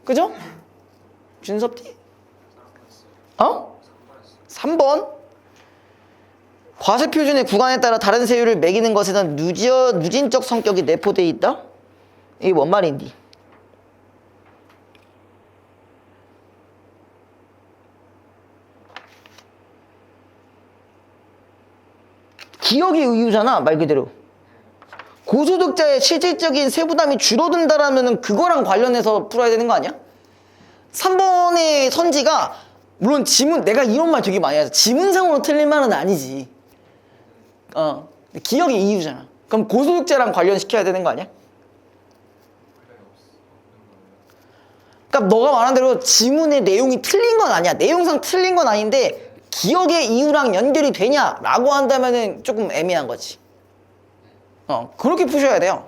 그죠? 준섭티? 어? 3번? 과세표준의 구간에 따라 다른 세율을 매기는 것에는 누진적 성격이 내포되어 있다? 이게 뭔 말인지. 기억의 이유잖아, 말 그대로. 고소득자의 실질적인 세부담이 줄어든다라면 그거랑 관련해서 풀어야 되는 거 아니야? 3번의 선지가 물론 내가 이런 말 되게 많이 하죠. 지문상으로 틀린 말은 아니지. 기억의 이유잖아. 그럼 고소득자랑 관련시켜야 되는 거 아니야? 그러니까 너가 말한 대로 지문의 내용이 틀린 건 아니야. 내용상 틀린 건 아닌데 기억의 이유랑 연결이 되냐라고 한다면은 조금 애매한 거지. 그렇게 푸셔야 돼요.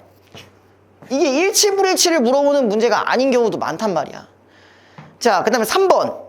이게 일치불일치를 물어보는 문제가 아닌 경우도 많단 말이야. 자, 그 다음에 3번.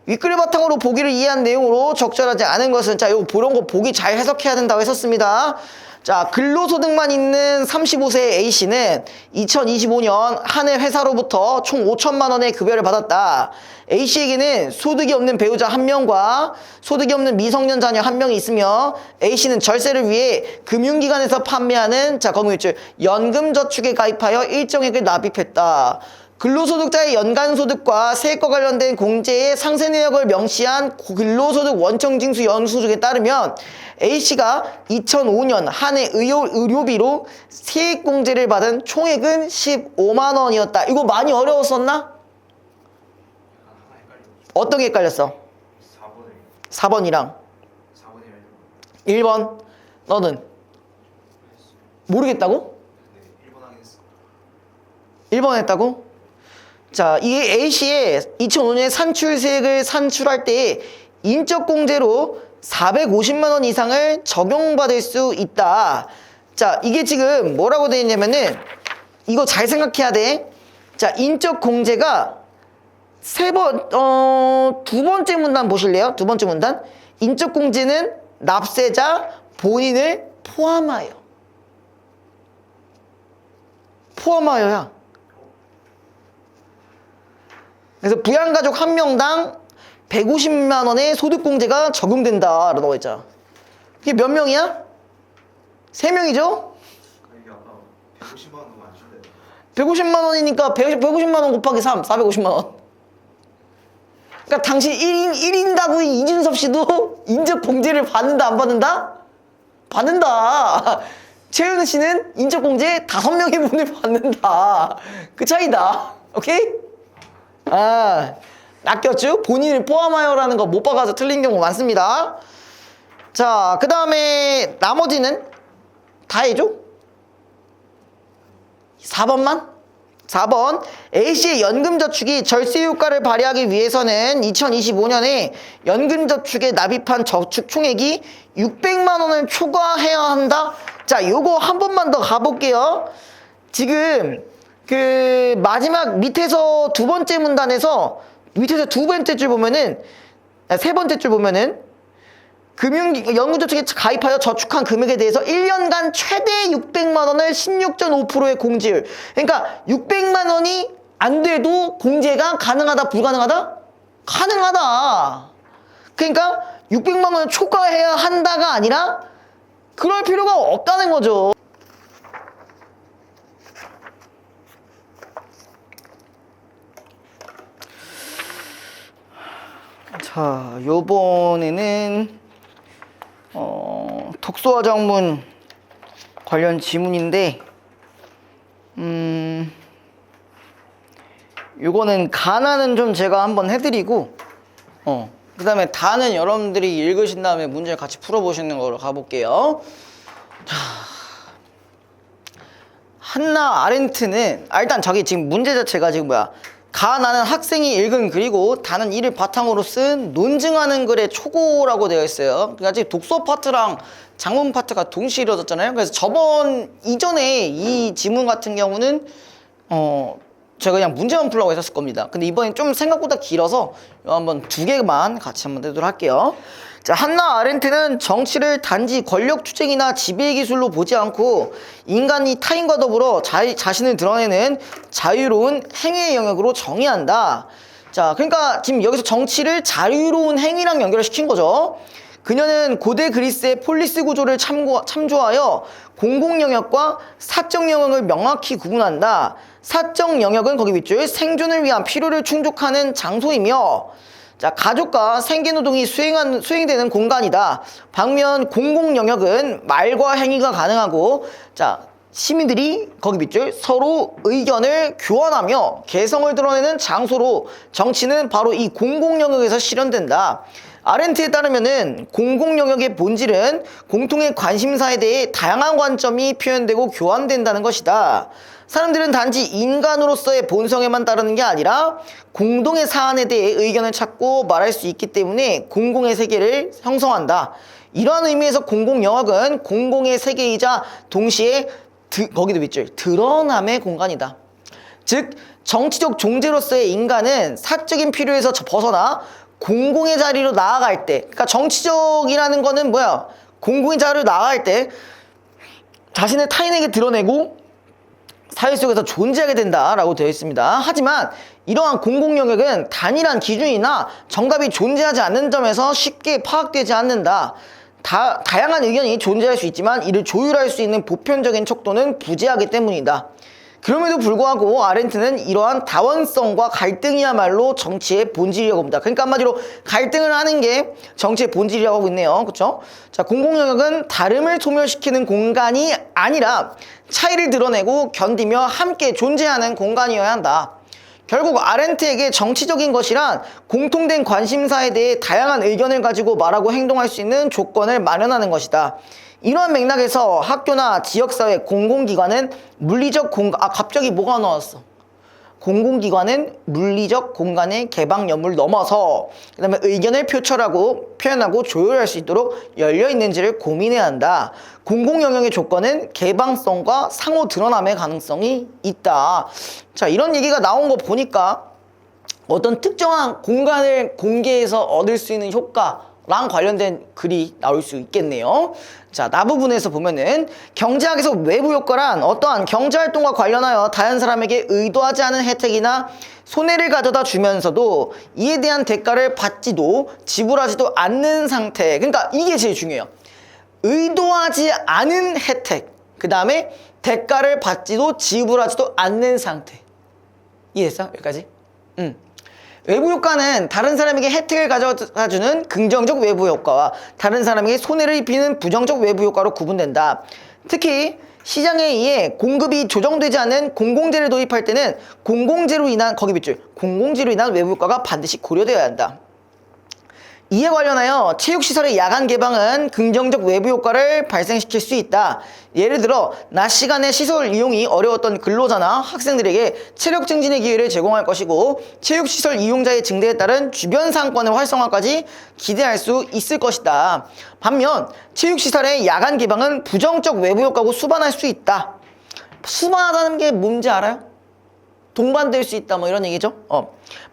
윗글을 바탕으로 보기를 이해한 내용으로 적절하지 않은 것은, 자, 이런 거 보기 잘 해석해야 된다고 했었습니다. 자, 근로소득만 있는 35세 A씨는 2025년 한 해 회사로부터 총 5천만 원의 급여를 받았다. A씨에게는 소득이 없는 배우자 1명과 소득이 없는 미성년 자녀 1명이 있으며 A씨는 절세를 위해 금융기관에서 판매하는, 자, 거기있죠, 연금저축에 가입하여 일정액을 납입했다. 근로소득자의 연간소득과 세액과 관련된 공제의 상세 내역을 명시한 근로소득 원청징수 영수증에 따르면 A씨가 2005년 한 해 의료비로 세액공제를 받은 총액은 15만 원이었다. 이거 많이 어려웠었나? 하나 헷갈리죠. 어떤 게 헷갈렸어? 4번이랑 4번이랑 1번. 너는? 모르겠다고? 네, 1번 하긴 했어. 1번 했다고? 자, 이 A씨의 2005년에 산출세액을 산출할 때 인적 공제로 450만 원 이상을 적용받을 수 있다. 자, 이게 지금 뭐라고 되어 있냐면은 이거 잘 생각해야 돼. 자, 인적 공제가 두 번째 문단 보실래요? 두 번째 문단. 인적 공제는 납세자 본인을 포함하여야. 그래서 부양가족 한 명당 150만 원의 소득공제가 적용된다라고 나와 있잖아. 이게 몇 명이야? 3명이죠? 이게 아까 150만 원 너무 안 준대. 150만 원이니까 150만 원 곱하기 3, 450만 원. 그러니까 당신 1인 가구의 이준섭 씨도 인적공제를 받는다, 안 받는다? 받는다. 최윤우 씨는 인적공제 5명의 분을 받는다. 그 차이다. 오케이? 아, 낚였죠? 본인을 포함하여라는 거 못 봐가지고 틀린 경우 많습니다. 자, 그 다음에 나머지는 다 해줘? 4번만? 4번. A씨의 연금저축이 절세 효과를 발휘하기 위해서는 2025년에 연금저축에 납입한 저축 총액이 600만 원을 초과해야 한다. 자, 요거 한 번만 더 가볼게요. 지금 그 마지막 밑에서 두 번째 문단에서 밑에서 두 번째 줄 보면은 세 번째 줄 보면은 연금저축에 가입하여 저축한 금액에 대해서 1년간 최대 600만 원을 16.5%의 공제율. 그러니까 600만 원이 안 돼도 공제가 가능하다, 불가능하다? 가능하다. 그러니까 600만 원을 초과해야 한다가 아니라 그럴 필요가 없다는 거죠. 자, 요번에는 독소화정문 관련 지문인데 요거는 가나는 좀 제가 한번 해드리고 그 다음에 다는 여러분들이 읽으신 다음에 문제를 같이 풀어보시는 거로 가볼게요. 자, 한나 아렌트는 일단 저기 지금 문제 자체가 지금 뭐야, 가나는 학생이 읽은 글이고 다는 이를 바탕으로 쓴 논증하는 글의 초고라고 되어 있어요. 그러니까 지금 독서 파트랑 장문 파트가 동시에 이루어졌잖아요. 그래서 이전에 이 지문 같은 경우는 제가 그냥 문제만 풀라고 했었을 겁니다. 근데 이번엔 좀 생각보다 길어서 한번 2개만 같이 한번 내도록 할게요. 자, 한나 아렌트는 정치를 단지 권력 투쟁이나 지배 기술로 보지 않고 인간이 타인과 더불어 자신을 드러내는 자유로운 행위의 영역으로 정의한다. 자, 그러니까 지금 여기서 정치를 자유로운 행위랑 연결을 시킨 거죠. 그녀는 고대 그리스의 폴리스 구조를 참조하여 공공 영역과 사적 영역을 명확히 구분한다. 사적 영역은 거기 밑줄 생존을 위한 필요를 충족하는 장소이며, 자, 가족과 생계노동이 수행되는 공간이다. 반면 공공 영역은 말과 행위가 가능하고, 자, 시민들이 거기 밑줄 서로 의견을 교환하며 개성을 드러내는 장소로 정치는 바로 이 공공 영역에서 실현된다. 아렌트에 따르면은 공공 영역의 본질은 공통의 관심사에 대해 다양한 관점이 표현되고 교환된다는 것이다. 사람들은 단지 인간으로서의 본성에만 따르는 게 아니라 공동의 사안에 대해 의견을 찾고 말할 수 있기 때문에 공공의 세계를 형성한다. 이러한 의미에서 공공 영역은 공공의 세계이자 동시에 거기도 밑줄 드러남의 공간이다. 즉 정치적 존재로서의 인간은 사적인 필요에서 벗어나 공공의 자리로 나아갈 때, 그러니까 정치적이라는 거는 뭐야? 공공의 자리로 나아갈 때 자신을 타인에게 드러내고 사회 속에서 존재하게 된다라고 되어 있습니다. 하지만 이러한 공공 영역은 단일한 기준이나 정답이 존재하지 않는 점에서 쉽게 파악되지 않는다. 다양한 의견이 존재할 수 있지만 이를 조율할 수 있는 보편적인 척도는 부재하기 때문이다. 그럼에도 불구하고 아렌트는 이러한 다원성과 갈등이야말로 정치의 본질이라고 봅니다. 그러니까 한마디로 갈등을 하는 게 정치의 본질이라고 하고 있네요. 그렇죠? 자, 공공영역은 다름을 소멸시키는 공간이 아니라 차이를 드러내고 견디며 함께 존재하는 공간이어야 한다. 결국 아렌트에게 정치적인 것이란 공통된 관심사에 대해 다양한 의견을 가지고 말하고 행동할 수 있는 조건을 마련하는 것이다. 이러한 맥락에서 학교나 지역사회, 공공기관은 물리적 공간, 갑자기 뭐가 나왔어? 공공기관은 물리적 공간의 개방 여부를 넘어서 그 다음에 의견을 표현하고 조율할 수 있도록 열려있는지를 고민해야 한다. 공공 영역의 조건은 개방성과 상호 드러남의 가능성이 있다. 자, 이런 얘기가 나온 거 보니까 어떤 특정한 공간을 공개해서 얻을 수 있는 효과랑 관련된 글이 나올 수 있겠네요. 자, 나 부분에서 보면은 경제학에서 외부 효과란 어떠한 경제활동과 관련하여 다른 사람에게 의도하지 않은 혜택이나 손해를 가져다 주면서도 이에 대한 대가를 받지도 지불하지도 않는 상태. 그러니까 이게 제일 중요해요. 의도하지 않은 혜택, 그 다음에 대가를 받지도 지불하지도 않는 상태. 이해했어? 여기까지? 외부 효과는 다른 사람에게 혜택을 가져다주는 긍정적 외부 효과와 다른 사람에게 손해를 입히는 부정적 외부 효과로 구분된다. 특히 시장에 의해 공급이 조정되지 않은 공공재를 도입할 때는 공공재로 인한 외부 효과가 반드시 고려되어야 한다. 이에 관련하여 체육시설의 야간 개방은 긍정적 외부 효과를 발생시킬 수 있다. 예를 들어 낮 시간에 시설 이용이 어려웠던 근로자나 학생들에게 체력 증진의 기회를 제공할 것이고 체육시설 이용자의 증대에 따른 주변 상권의 활성화까지 기대할 수 있을 것이다. 반면 체육시설의 야간 개방은 부정적 외부 효과고 수반할 수 있다. 수반하다는 게 뭔지 알아요? 동반될 수 있다 뭐 이런 얘기죠.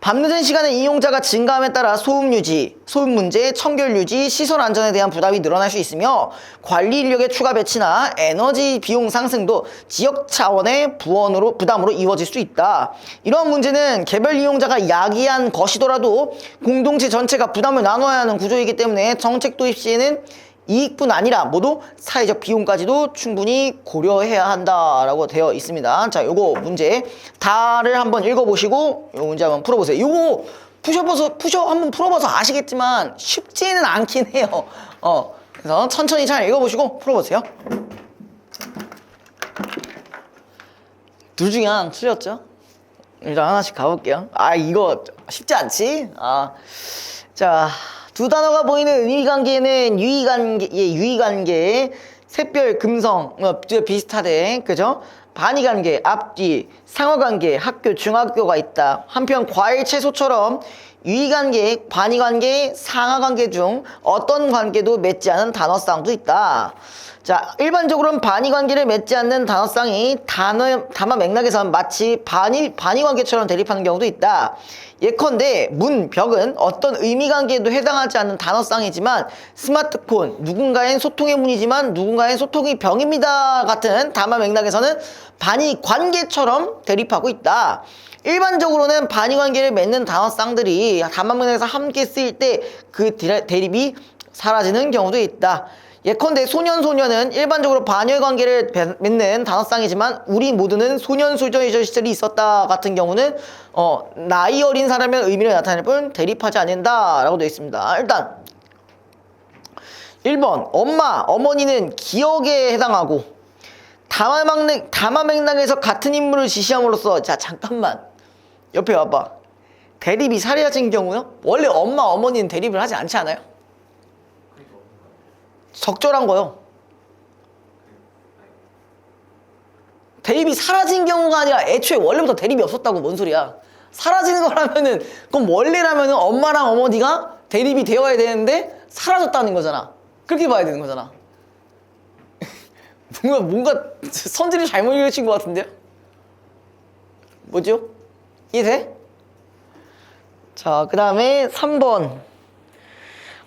밤늦은 시간에 이용자가 증가함에 따라 소음 문제, 청결 유지, 시설 안전에 대한 부담이 늘어날 수 있으며 관리 인력의 추가 배치나 에너지 비용 상승도 지역 차원의 부담으로 이루어질 수 있다. 이러한 문제는 개별 이용자가 야기한 것이더라도 공동체 전체가 부담을 나눠야 하는 구조이기 때문에 정책 도입 시에는 이익뿐 아니라 모두 사회적 비용까지도 충분히 고려해야 한다라고 되어 있습니다. 자, 요거 문제 다를 한번 읽어보시고 요 문제 한번 풀어보세요. 요거 한번 풀어봐서 아시겠지만 쉽지는 않긴 해요. 그래서 천천히 잘 읽어보시고 풀어보세요. 둘 중에 하나 틀렸죠? 일단 하나씩 가볼게요. 이거 쉽지 않지? 자, 두 단어가 보이는 의미관계는 유의관계, 샛별, 금성, 비슷하대. 그죠? 반의관계, 앞뒤, 상호관계, 학교, 중학교가 있다. 한편 과일, 채소처럼 유의관계, 반의관계, 상하관계 중 어떤 관계도 맺지 않은 단어쌍도 있다. 자, 일반적으로는 반의관계를 맺지 않는 단어쌍이 담화 맥락에선 마치 반의관계처럼 대립하는 경우도 있다. 예컨대 문, 벽은 어떤 의미관계에도 해당하지 않는 단어쌍이지만 스마트폰, 누군가엔 소통의 문이지만 누군가엔 소통이 병입니다 같은 담화 맥락에서는 반의관계처럼 대립하고 있다. 일반적으로는 반의관계를 맺는 단어쌍들이 담화 맥락에서 함께 쓰일 때 그 대립이 사라지는 경우도 있다. 예컨대 소년소녀는 일반적으로 반의관계를 맺는 단어쌍이지만 우리 모두는 소년소녀 시절이 있었다 같은 경우는 나이 어린 사람의 의미를 나타낼 뿐 대립하지 않는다 라고 되어 있습니다. 일단 1번 엄마, 어머니는 기억에 해당하고 담화 맥락에서 같은 인물을 지시함으로써 자 잠깐만 옆에 와봐. 대립이 사라진 경우요? 원래 엄마, 어머니는 대립을 하지 않지 않아요? 적절한 거요. 대립이 사라진 경우가 아니라 애초에 원래부터 대립이 없었다고. 뭔 소리야. 사라지는 거라면은 그럼 원래라면은 엄마랑 어머니가 대립이 되어야 되는데 사라졌다는 거잖아. 그렇게 봐야 되는 거잖아. 뭔가 선지를 잘못 읽으신 것 같은데요? 뭐죠? 이해돼? 자, 그 다음에 3번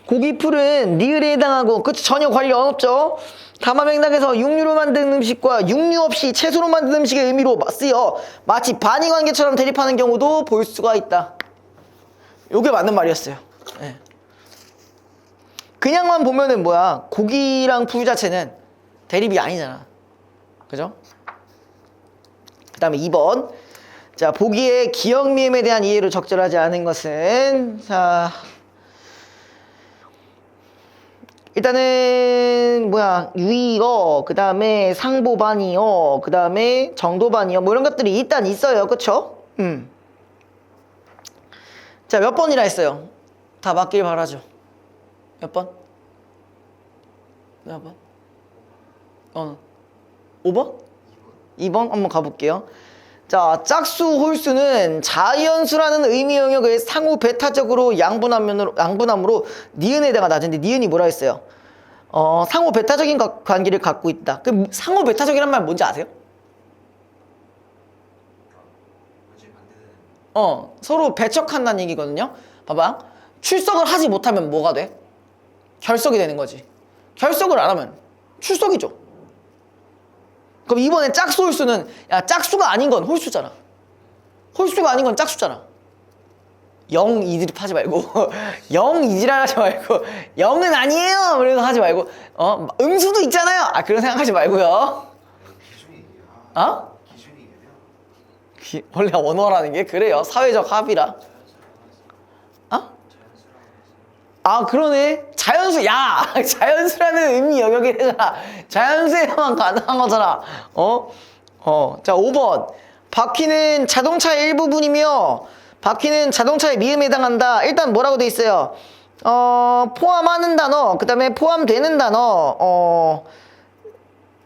고기풀은 리을에 해당하고 전혀 관련 없죠. 담화 맥락에서 육류로 만든 음식과 육류 없이 채소로 만든 음식의 의미로 쓰여 마치 반의관계처럼 대립하는 경우도 볼 수가 있다. 요게 맞는 말이었어요. 네. 그냥만 보면은 뭐야, 고기랑 풀 자체는 대립이 아니잖아. 그죠? 그 다음에 2번 자, 보기에 기억미음에 대한 이해로 적절하지 않은 것은 자 일단은 유의어, 그 다음에 상보반이어, 그 다음에 정도반이어 뭐 이런 것들이 일단 있어요. 그쵸? 자, 몇 번이라 했어요? 다 맞길 바라죠. 몇 번? 몇 번? 5번? 2번? 한번 가볼게요. 자, 짝수, 홀수는 자연수라는 의미 영역을 상호 배타적으로 양분함으로 니은에 해당하다. 근데 니은이 뭐라 했어요? 상호 배타적인 관계를 갖고 있다. 그 상호 배타적이란 말 뭔지 아세요? 뭐지 반대되는 서로 배척한다는 얘기거든요. 봐봐. 출석을 하지 못하면 뭐가 돼? 결석이 되는 거지. 결석을 안 하면 출석이죠. 그럼 이번에 짝수 홀수는 야 짝수가 아닌 건 홀수잖아. 홀수가 아닌 건 짝수잖아. 영 이드립 하지 말고 영 이지랄 하지 말고 영은 아니에요 그래서 하지 말고 음수도 있잖아요. 그런 생각하지 말고요. 기준이 기준이 원래 원어라는 게 그래요. 사회적 합의라. 그러네. 자연수, 야! 자연수라는 의미 영역이 되잖아. 자연수에만 가능한 거잖아. 자, 5번. 바퀴는 자동차의 일부분이며, 바퀴는 자동차의 미음에 해당한다. 일단 뭐라고 돼 있어요? 포함하는 단어, 그 다음에 포함되는 단어,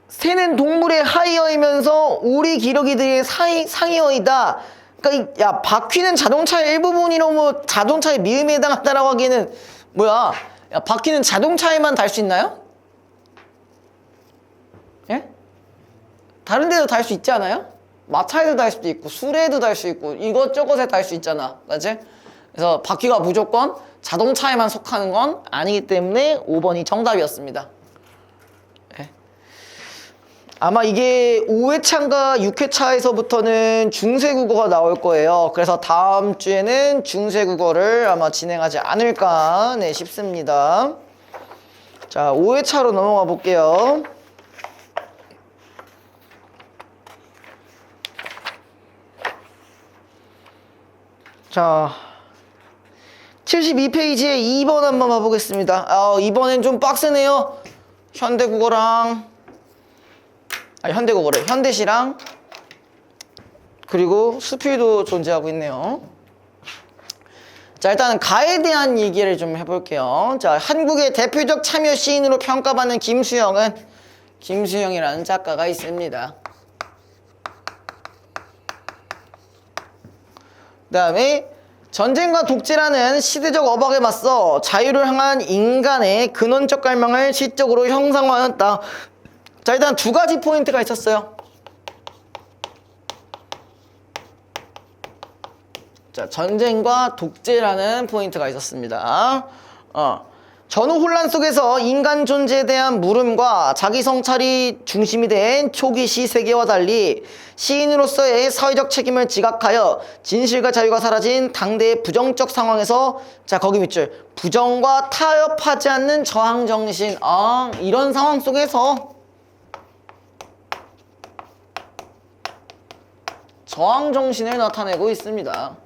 새는 동물의 하이어이면서 오리 기러기들의 상이어이다. 그러니까, 야, 바퀴는 자동차의 일부분이라고 자동차의 미음에 해당한다라고 하기에는 뭐야? 야, 바퀴는 자동차에만 달 수 있나요? 예? 다른 데도 달 수 있지 않아요? 마차에도 달 수도 있고 수레에도 달 수 있고 이것저것에 달 수 있잖아. 맞지? 그래서 바퀴가 무조건 자동차에만 속하는 건 아니기 때문에 5번이 정답이었습니다. 예. 아마 이게 5회차인가 6회차에서부터는 중세국어가 나올 거예요. 그래서 다음 주에는 중세국어를 아마 진행하지 않을까 싶습니다. 자, 5회차로 넘어가 볼게요. 자, 72페이지에 2번 한번 봐보겠습니다. 이번엔 좀 빡세네요. 현대국어랑 현대국어래. 현대시랑 그리고 수필도 존재하고 있네요. 자, 일단 가에 대한 얘기를 좀 해볼게요. 자, 한국의 대표적 참여 시인으로 평가받는 김수영이라는 작가가 있습니다. 그 다음에 전쟁과 독재라는 시대적 어박에 맞서 자유를 향한 인간의 근원적 갈망을 시적으로 형상화하였다. 자, 일단 두 가지 포인트가 있었어요. 자, 전쟁과 독재라는 포인트가 있었습니다. 전후 혼란 속에서 인간 존재에 대한 물음과 자기 성찰이 중심이 된 초기 시 세계와 달리 시인으로서의 사회적 책임을 지각하여 진실과 자유가 사라진 당대의 부정적 상황에서 자, 거기 밑줄 부정과 타협하지 않는 저항 정신 이런 상황 속에서 저항 정신을 나타내고 있습니다.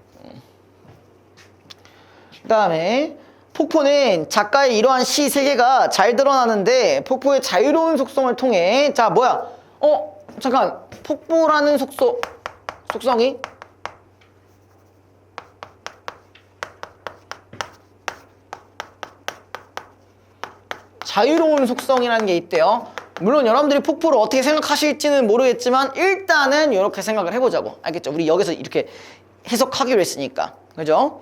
그 다음에 폭포는 작가의 이러한 시 세계가 잘 드러나는데 폭포의 자유로운 속성을 통해 자 뭐야 잠깐 폭포라는 속성이 자유로운 속성이라는 게 있대요. 물론 여러분들이 폭포를 어떻게 생각하실지는 모르겠지만 일단은 이렇게 생각을 해보자고. 알겠죠? 우리 여기서 이렇게 해석하기로 했으니까. 그죠?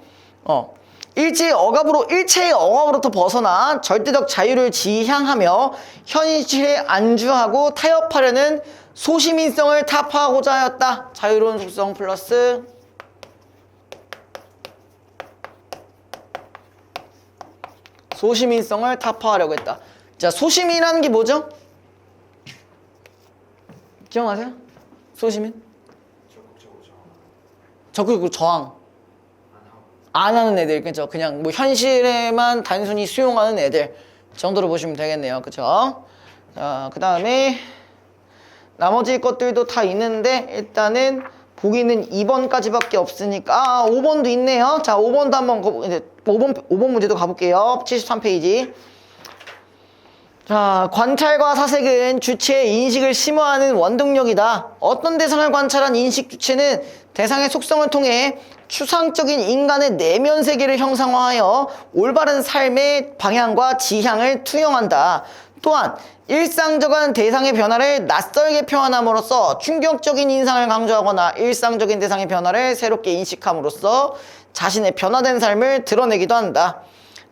일체의 억압으로부터 벗어나 절대적 자유를 지향하며 현실에 안주하고 타협하려는 소시민성을 타파하고자 하였다. 자유로운 속성 플러스 소시민성을 타파하려고 했다. 자, 소시민이라는 게 뭐죠? 기억나세요? 소시민? 적극적으로 저항. 안 하는 애들, 그죠? 그냥 뭐 현실에만 단순히 수용하는 애들 정도로 보시면 되겠네요. 그죠? 자, 그 다음에 나머지 것들도 다 있는데 일단은 보기는 2번까지밖에 없으니까 5번도 있네요. 자, 5번도 한번 이제 5번 문제도 가볼게요. 73페이지. 자, 관찰과 사색은 주체의 인식을 심화하는 원동력이다. 어떤 대상을 관찰한 인식 주체는 대상의 속성을 통해 추상적인 인간의 내면 세계를 형상화하여 올바른 삶의 방향과 지향을 투영한다. 또한 일상적인 대상의 변화를 낯설게 표현함으로써 충격적인 인상을 강조하거나 일상적인 대상의 변화를 새롭게 인식함으로써 자신의 변화된 삶을 드러내기도 한다.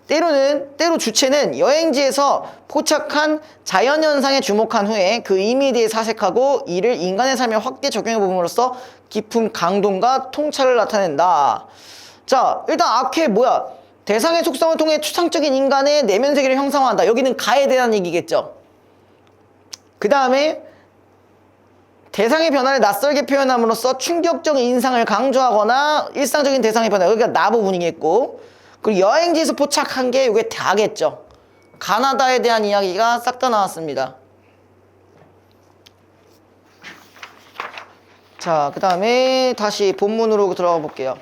때로 주체는 여행지에서 포착한 자연현상에 주목한 후에 그 의미에 대해 사색하고 이를 인간의 삶에 확대 적용해 봄으로써 깊은 강동과 통찰을 나타낸다. 자, 일단 앞에 뭐야? 대상의 속성을 통해 추상적인 인간의 내면 세계를 형상화한다. 여기는 가에 대한 얘기겠죠. 그 다음에 대상의 변화를 낯설게 표현함으로써 충격적인 인상을 강조하거나 일상적인 대상의 변화, 여기가 나 부분이겠고, 그리고 여행지에서 포착한 게 이게 다겠죠. 가나다에 대한 이야기가 싹 다 나왔습니다. 자, 그 다음에 다시 본문으로 들어가 볼게요.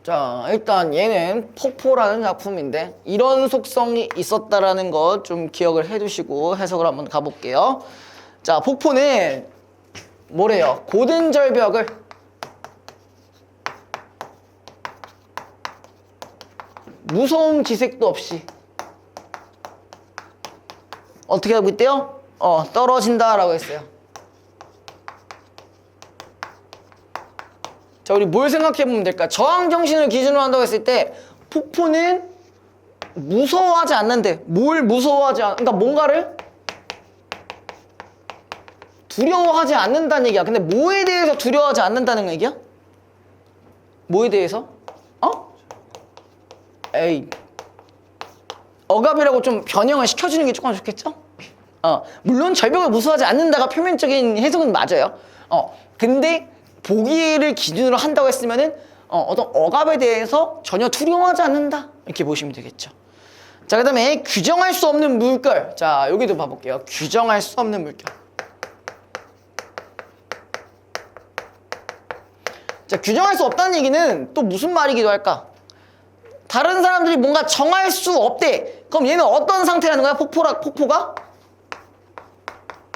자, 일단 얘는 폭포라는 작품인데 이런 속성이 있었다라는 거 좀 기억을 해두시고 해석을 한번 가볼게요. 자, 폭포는 뭐래요? 고든 절벽을 무서움 기색도 없이 어떻게 하고 있대요? 떨어진다라고 했어요. 자, 우리 뭘 생각해보면 될까? 저항정신을 기준으로 한다고 했을 때 폭포는 무서워하지 않는데 뭘 무서워하지 않... 그러니까 뭔가를 두려워하지 않는다는 얘기야. 근데 뭐에 대해서 두려워하지 않는다는 얘기야? 뭐에 대해서? 에이, 억압이라고 좀 변형을 시켜주는 게 조금 좋겠죠? 물론 절벽을 무서워하지 않는다가 표면적인 해석은 맞아요. 근데 보기를 기준으로 한다고 했으면은 어떤 억압에 대해서 전혀 두려워하지 않는다 이렇게 보시면 되겠죠. 자, 그 다음에 규정할 수 없는 물결. 자, 여기도 봐볼게요. 규정할 수 없는 물결. 자, 규정할 수 없다는 얘기는 또 무슨 말이기도 할까? 다른 사람들이 뭔가 정할 수 없대. 그럼 얘는 어떤 상태라는 거야? 폭포가?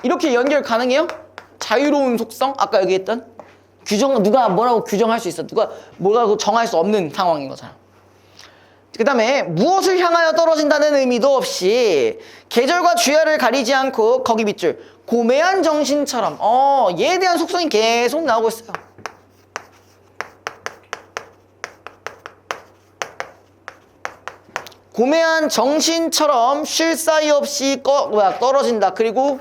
이렇게 연결 가능해요? 자유로운 속성? 아까 얘기했던 누가 뭐라고 규정할 수 있어? 누가 뭐라고 정할 수 없는 상황인 거잖아. 그 다음에 무엇을 향하여 떨어진다는 의미도 없이 계절과 주야를 가리지 않고 거기 밑줄 고매한 정신처럼 얘에 대한 속성이 계속 나오고 있어요. 고매한 정신처럼 쉴 사이 없이 떨어진다. 그리고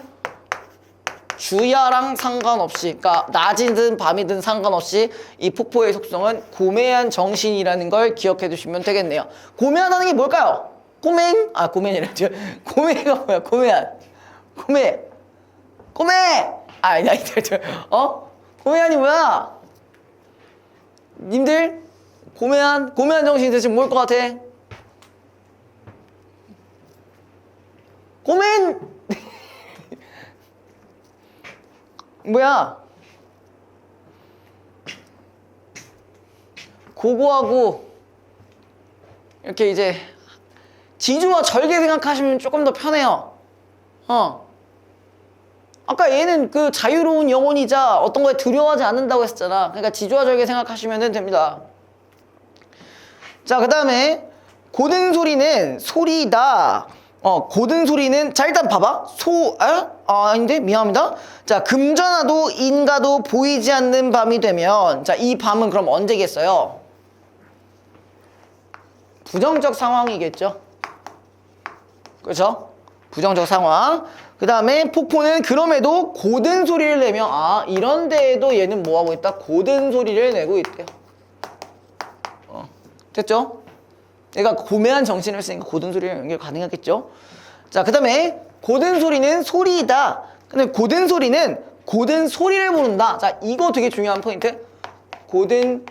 주야랑 상관없이, 그러니까 낮이든 밤이든 상관없이 이 폭포의 속성은 고매한 정신이라는 걸 기억해 두시면 되겠네요. 고매하다는 게 뭘까요? 고맨? 고맨이래. 고매가 뭐야? 고매! 고매한이 뭐야? 님들, 고매한 정신이 대체 뭘 것 같아? 고맨! 뭐야? 고고하고 이렇게 이제 지주와 절개 생각하시면 조금 더 편해요. 아까 얘는 그 자유로운 영혼이자 어떤 거에 두려워하지 않는다고 했잖아. 그러니까 지주와 절개 생각하시면 됩니다. 자, 그 다음에 고든 소리는 소리다. 고든 소리는, 자, 일단 봐봐. 아닌데? 미안합니다. 자, 금전화도 인가도 보이지 않는 밤이 되면, 자, 이 밤은 그럼 언제겠어요? 부정적 상황이겠죠? 그렇죠? 부정적 상황. 그 다음에 폭포는 그럼에도 고든 소리를 내며, 이런 데에도 얘는 뭐하고 있다? 고든 소리를 내고 있대요. 됐죠? 얘가 고매한 정신을 쓰니까 고든 소리를 연결 가능하겠죠? 자, 그 다음에 고든 소리는 소리이다. 근데 고든 소리는 고든 소리를 부른다. 자, 이거 되게 중요한 포인트. 고든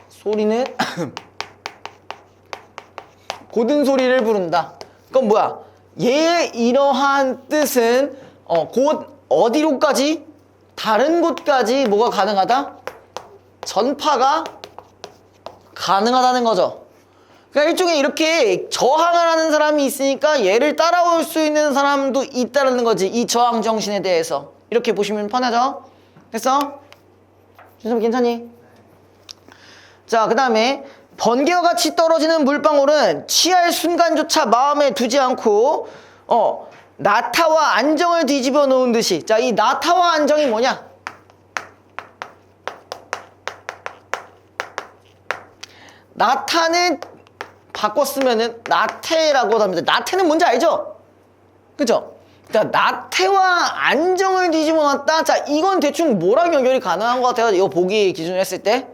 소리는 고든 소리를 부른다. 그건 뭐야? 얘의 이러한 뜻은 곧 어디로까지? 다른 곳까지 뭐가 가능하다? 전파가 가능하다는 거죠. 그러니까 일종의 이렇게 저항을 하는 사람이 있으니까 얘를 따라올 수 있는 사람도 있다는 거지. 이 저항 정신에 대해서. 이렇게 보시면 편하죠? 됐어? 준섭이 괜찮니? 자, 그 다음에 번개와 같이 떨어지는 물방울은 취할 순간조차 마음에 두지 않고 나타와 안정을 뒤집어 놓은 듯이. 자, 이 나타와 안정이 뭐냐? 나타는 바꿨으면은 나태라고 합니다. 나태는 뭔지 알죠? 그죠? 그러니까 나태와 안정을 뒤집어 놨다. 자, 이건 대충 뭐랑 연결이 가능한 것 같아요? 이거 보기 기준으로 했을 때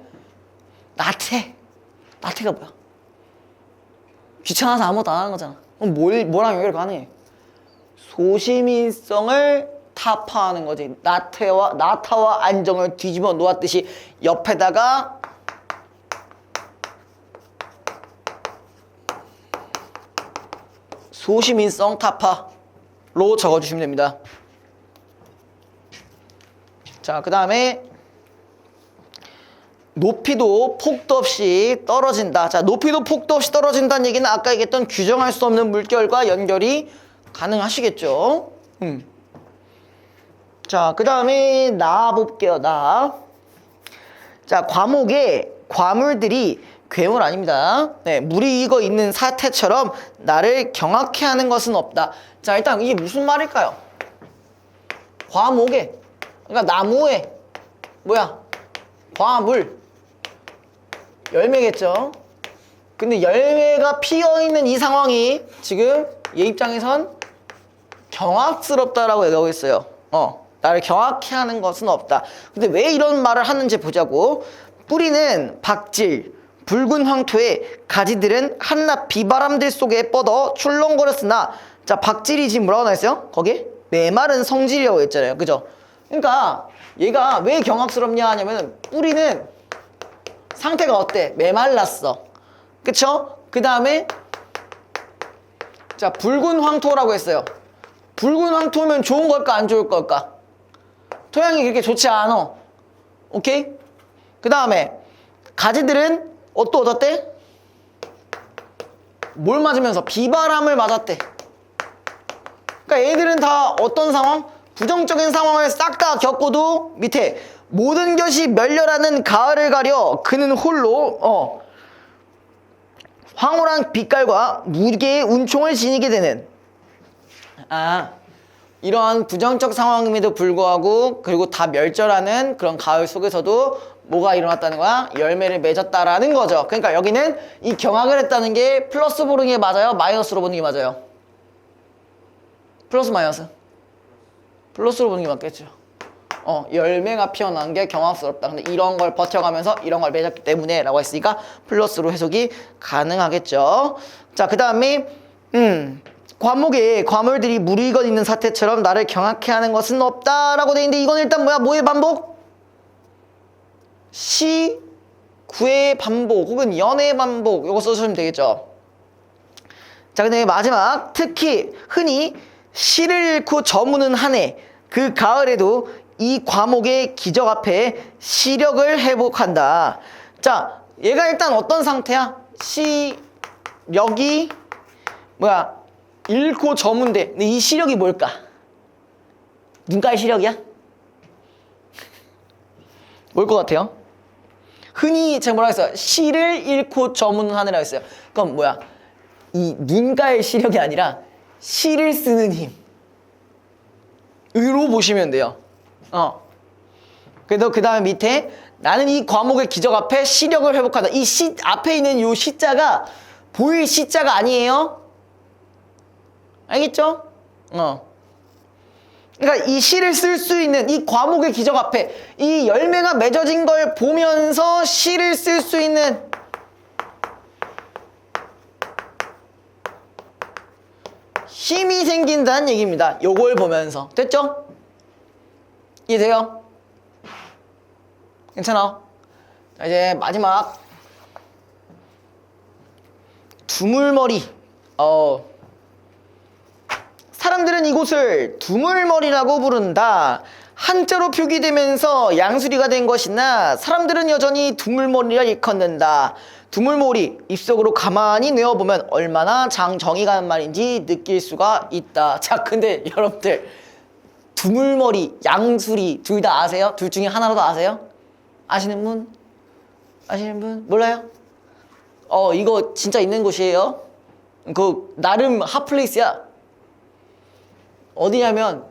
나태가 뭐야? 귀찮아서 아무것도 안 하는 거잖아. 그럼 뭐랑 연결이 가능해? 소시민성을 타파하는 거지. 나타와 안정을 뒤집어 놓았듯이 옆에다가 소시민성 타파로 적어주시면 됩니다. 자, 그 다음에 높이도 폭도 없이 떨어진다. 자, 높이도 폭도 없이 떨어진다는 얘기는 아까 얘기했던 규정할 수 없는 물결과 연결이 가능하시겠죠. 자, 그 다음에 나 볼게요. 자, 과목에 과물들이 괴물 아닙니다. 네, 물이 익어 있는 사태처럼 나를 경악해 하는 것은 없다. 자, 일단 이게 무슨 말일까요? 과목에, 그러니까 나무에 뭐야? 과물 열매겠죠. 근데 열매가 피어있는 이 상황이 지금 얘 입장에선 경악스럽다라고 얘기하고 있어요. 나를 경악해 하는 것은 없다. 근데 왜 이런 말을 하는지 보자고. 뿌리는 박질, 붉은 황토에 가지들은 한낮 비바람들 속에 뻗어 출렁거렸으나, 자, 박질이 지금 뭐라고 나와있어요? 거기에 메마른 성질이라고 했잖아요. 그죠? 그러니까 얘가 왜 경악스럽냐 하냐면 뿌리는 상태가 어때? 메말랐어. 그쵸? 그 다음에 자, 붉은 황토라고 했어요. 붉은 황토면 좋은 걸까 안 좋을 걸까? 토양이 그렇게 좋지 않아. 오케이? 그 다음에 가지들은 또 어떻대? 뭘 맞으면서? 비바람을 맞았대. 그러니까 얘들은 다 어떤 상황? 부정적인 상황을 싹 다 겪고도 밑에 모든 것이 멸렬하는 가을을 가려 그는 홀로 황홀한 빛깔과 무게의 운총을 지니게 되는, 이러한 부정적 상황임에도 불구하고 그리고 다 멸절하는 그런 가을 속에서도 뭐가 일어났다는 거야? 열매를 맺었다라는 거죠. 그러니까 여기는 이 경악을 했다는 게 플러스 보는 게 맞아요? 마이너스로 보는 게 맞아요? 플러스 마이너스? 플러스로 보는 게 맞겠죠. 열매가 피어난 게 경악스럽다. 근데 이런 걸 버텨가면서 이런 걸 맺었기 때문에 라고 했으니까 플러스로 해석이 가능하겠죠. 자, 그 다음에 과목에 과물들이 무르익어 있는 사태처럼 나를 경악해 하는 것은 없다라고 돼 있는데, 이건 일단 뭐야? 뭐의 반복? 시, 구의 반복 혹은 연의 반복, 요거 써주시면 되겠죠. 자, 근데 마지막, 특히 흔히 시를 잃고 저무는 한 해 그 가을에도 이 과목의 기적 앞에 시력을 회복한다. 자, 얘가 일단 어떤 상태야? 시력이 뭐야? 잃고 저문대. 근데 이 시력이 뭘까? 눈깔 시력이야? 뭘 것 같아요? 흔히 제가 뭐라 했어요? 시를 잃고 저문은 하느라고 했어요. 그럼 뭐야? 이 눈깔 시력이 아니라 시를 쓰는 힘으로 보시면 돼요. 그래서 그 다음에 밑에 나는 이 과목의 기적 앞에 시력을 회복한다. 이 시 앞에 있는 요 시자가 보일 시자가 아니에요. 알겠죠? 그러니까 이 시를 쓸 수 있는 이 과목의 기적 앞에 이 열매가 맺어진 걸 보면서 시를 쓸 수 있는 힘이 생긴다는 얘기입니다. 요걸 보면서. 됐죠? 이해돼요? 괜찮아? 자, 이제 마지막 두물머리. 사람들은 이곳을 두물머리라고 부른다. 한자로 표기되면서 양수리가 된 것이나 사람들은 여전히 두물머리라 일컫는다. 두물머리 입속으로 가만히 내어보면 얼마나 정이 가는 말인지 느낄 수가 있다. 자, 근데 여러분들 두물머리, 양수리 둘 다 아세요? 둘 중에 하나라도 아세요? 아시는 분? 아시는 분? 몰라요? 이거 진짜 있는 곳이에요. 그 나름 핫플레이스야. 어디냐면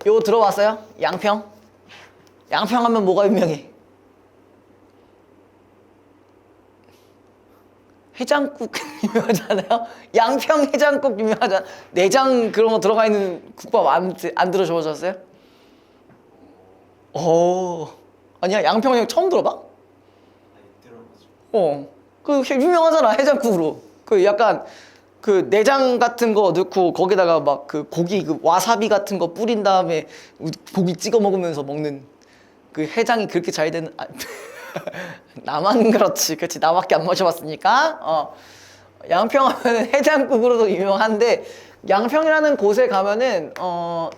요거 들어봤어요? 양평? 양평 하면 뭐가 유명해? 해장국 유명하잖아요? 양평 해장국 유명하잖아. 내장 그런 거 들어가 있는 국밥 안 들어보셨어요? 아니야? 양평 처음 들어봐? 아니 들어보죠. 그 유명하잖아, 해장국으로. 그 약간 그 내장 같은 거 넣고 거기다가 막 그 고기 그 와사비 같은 거 뿌린 다음에 고기 찍어 먹으면서 먹는 그 해장이 그렇게 잘 되는 나만 그렇지. 그렇지. 나밖에 안 마셔봤으니까. 양평하면 해장국으로도 유명한데 양평이라는 곳에 가면은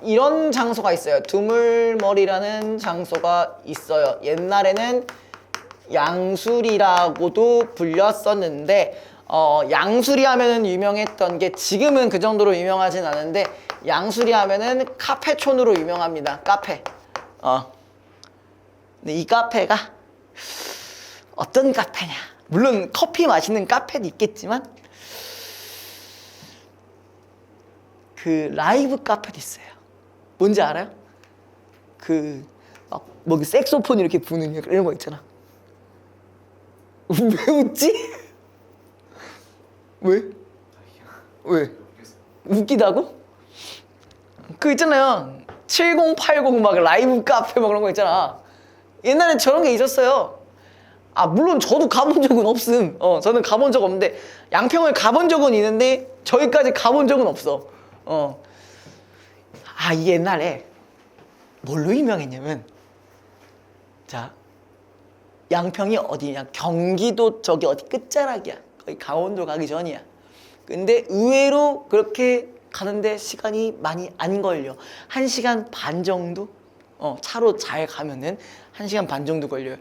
이런 장소가 있어요. 두물머리라는 장소가 있어요. 옛날에는 양수리라고도 불렸었는데 양수리 하면은 유명했던 게 지금은 그 정도로 유명하진 않은데 양수리 하면은 카페촌으로 유명합니다. 카페. 근데 이 카페가 어떤 카페냐? 물론 커피 마시는 카페도 있겠지만 그 라이브 카페도 있어요. 뭔지 알아요? 그 막 뭐 색소폰 이렇게 부는 이런 거 있잖아. 왜 웃지? 왜? 왜? 웃기다고? 그 있잖아요. 7080 막 라이브 카페 막 그런 거 있잖아. 옛날엔 저런 게 있었어요. 물론 저도 가본 적은 없음. 저는 가본 적 없는데 양평을 가본 적은 있는데 저기까지 가본 적은 없어. 이 옛날에 뭘로 유명했냐면 자, 양평이 어디냐? 경기도 저기 어디 끝자락이야. 거의 강원도 가기 전이야. 근데 의외로 그렇게 가는데 시간이 많이 안 걸려. 1시간 반 정도? 차로 잘 가면은 1시간 반 정도 걸려요.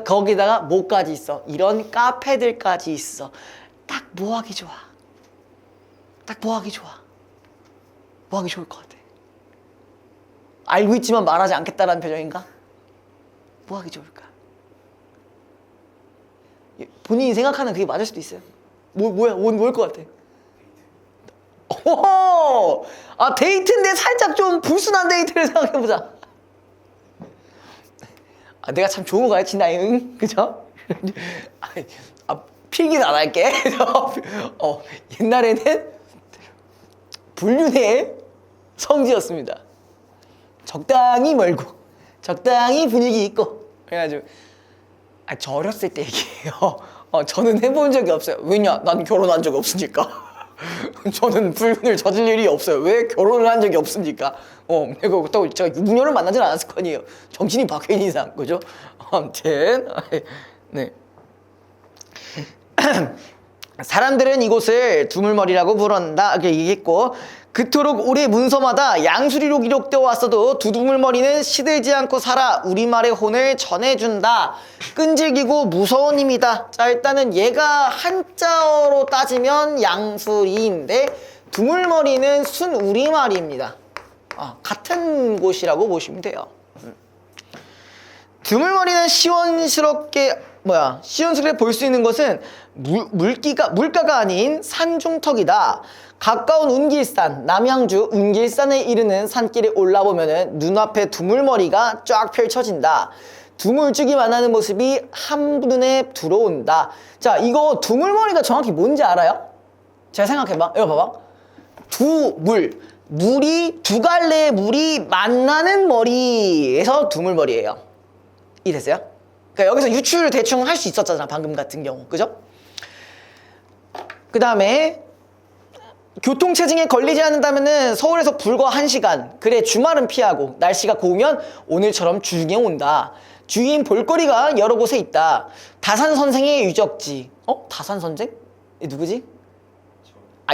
거기다가 뭐까지 있어? 이런 카페들까지 있어. 딱 뭐 하기 좋아? 딱 뭐 하기 좋아? 뭐 하기 좋을 것 같아? 알고 있지만 말하지 않겠다라는 표정인가? 뭐 하기 좋을까? 본인이 생각하는 그게 맞을 수도 있어요. 뭐일 것 같아? 데이트인데 살짝 좀 불순한 데이트를 생각해보자. 내가 참 좋은 거 가르친다잉. 그죠? 필기는 안 할게. 옛날에는 불륜의 성지였습니다. 적당히 멀고, 적당히 분위기 있고. 그래가지고, 저 어렸을 때 얘기해요. 저는 해본 적이 없어요. 왜냐? 난 결혼한 적이 없으니까. 저는 불륜을 저질 일이 없어요. 왜? 결혼을 한 적이 없으니까. 내가 그렇다고 제가 6년을 만나진 않았을 거 아니에요. 정신이 박혀있는 이상, 그죠? 아무튼, 네. 사람들은 이곳을 두물머리라고 부른다. 이렇게 얘기했고, 그토록 오래 문서마다 양수리로 기록되어 왔어도 두두물머리는 시들지 않고 살아 우리말의 혼을 전해준다. 끈질기고 무서운 힘이다. 자, 일단은 얘가 한자어로 따지면 양수리인데 두물머리는 순우리말입니다. 같은 곳이라고 보시면 돼요. 두물머리는 시원스럽게 볼 수 있는 것은 물가가 아닌 산중턱이다. 가까운 운길산, 남양주 운길산에 이르는 산길에 올라보면은 눈앞에 두물머리가 쫙 펼쳐진다. 두물쭉이 만나는 모습이 한눈에 들어온다. 자, 이거 두물머리가 정확히 뭔지 알아요? 잘 생각해봐. 이거 봐봐. 두 갈래의 물이 만나는 머리에서 두물머리예요. 이해됐어요? 그러니까 여기서 유추를 대충 할 수 있었잖아, 방금 같은 경우. 그죠? 그 다음에 교통체증에 걸리지 않는다면은 서울에서 불과 1시간. 그래, 주말은 피하고 날씨가 고우면 오늘처럼 주중에 온다. 주위엔 볼거리가 여러 곳에 있다. 다산 선생의 유적지. 다산 선생? 누구지?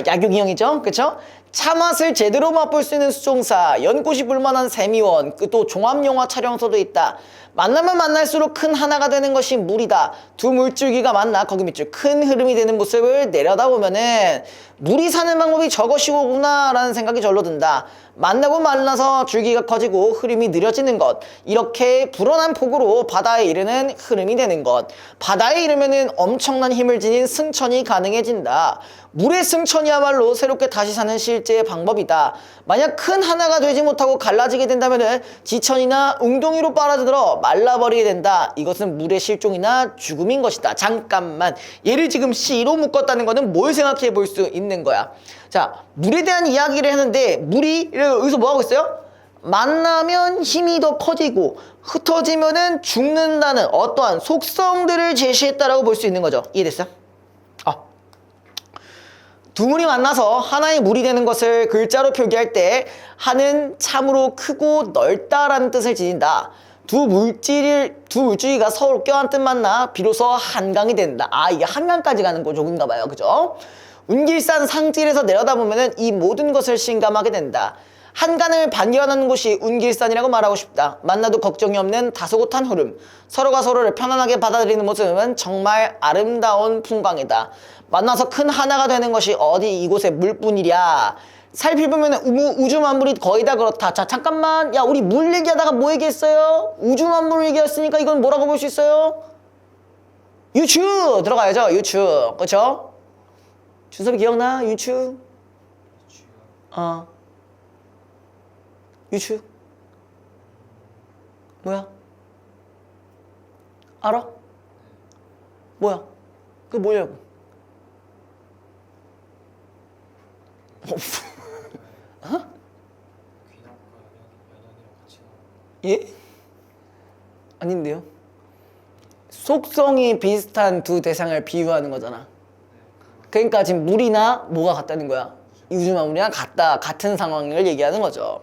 야경이 형이죠? 그쵸? 차 맛을 제대로 맛볼 수 있는 수종사, 연꽃이 불만한 세미원, 또 종합영화 촬영소도 있다. 만나면 만날수록 큰 하나가 되는 것이 물이다. 두 물줄기가 만나 거기 밑줄 큰 흐름이 되는 모습을 내려다보면은 물이 사는 방법이 저것이구나 라는 생각이 절로 든다. 만나고 만나서 줄기가 커지고 흐름이 느려지는 것. 이렇게 불어난 폭우로 바다에 이르는 흐름이 되는 것. 바다에 이르면은 엄청난 힘을 지닌 승천이 가능해진다. 물의 승천이야말로 새롭게 다시 사는 실제의 방법이다. 만약 큰 하나가 되지 못하고 갈라지게 된다면은 지천이나 웅덩이로 빨아들어 말라버리게 된다. 이것은 물의 실종이나 죽음인 것이다. 잠깐만. 얘를 지금 C로 묶었다는 것은 뭘 생각해 볼 수 있는 거야? 자, 물에 대한 이야기를 했는데 물이 여기서 뭐 하고 있어요? 만나면 힘이 더 커지고 흩어지면은 죽는다는 어떠한 속성들을 제시했다라고 볼 수 있는 거죠. 이해됐어요? 두 물이 만나서 하나의 물이 되는 것을 글자로 표기할 때 하는 참으로 크고 넓다라는 뜻을 지닌다. 두 물줄기가 서로 껴안듯 만나 비로소 한강이 된다. 이게 한강까지 가는 조인가 봐요. 그죠? 운길산 상질에서 내려다보면 이 모든 것을 실감하게 된다. 한강을 반겨하는 곳이 운길산이라고 말하고 싶다. 만나도 걱정이 없는 다소곳한 흐름. 서로가 서로를 편안하게 받아들이는 모습은 정말 아름다운 풍광이다. 만나서 큰 하나가 되는 것이 어디 이곳의 물뿐이랴. 살펴보면 우주 만물이 거의 다 그렇다. 자, 잠깐만. 야, 우리 물 얘기하다가 뭐 얘기했어요? 우주 만물 얘기했으니까 이건 뭐라고 볼 수 있어요? 유추! 들어가야죠. 유추. 그쵸? 준섭이 기억나? 유추? 유추? 뭐야? 알아? 뭐야? 그게 뭐냐고? 귀납과 연연이랑 같이 나오는. 예? 아닌데요? 속성이 비슷한 두 대상을 비유하는 거잖아. 그러니까 지금 물이나 뭐가 같다는 거야? 우주만물이랑 같은 상황을 얘기하는 거죠.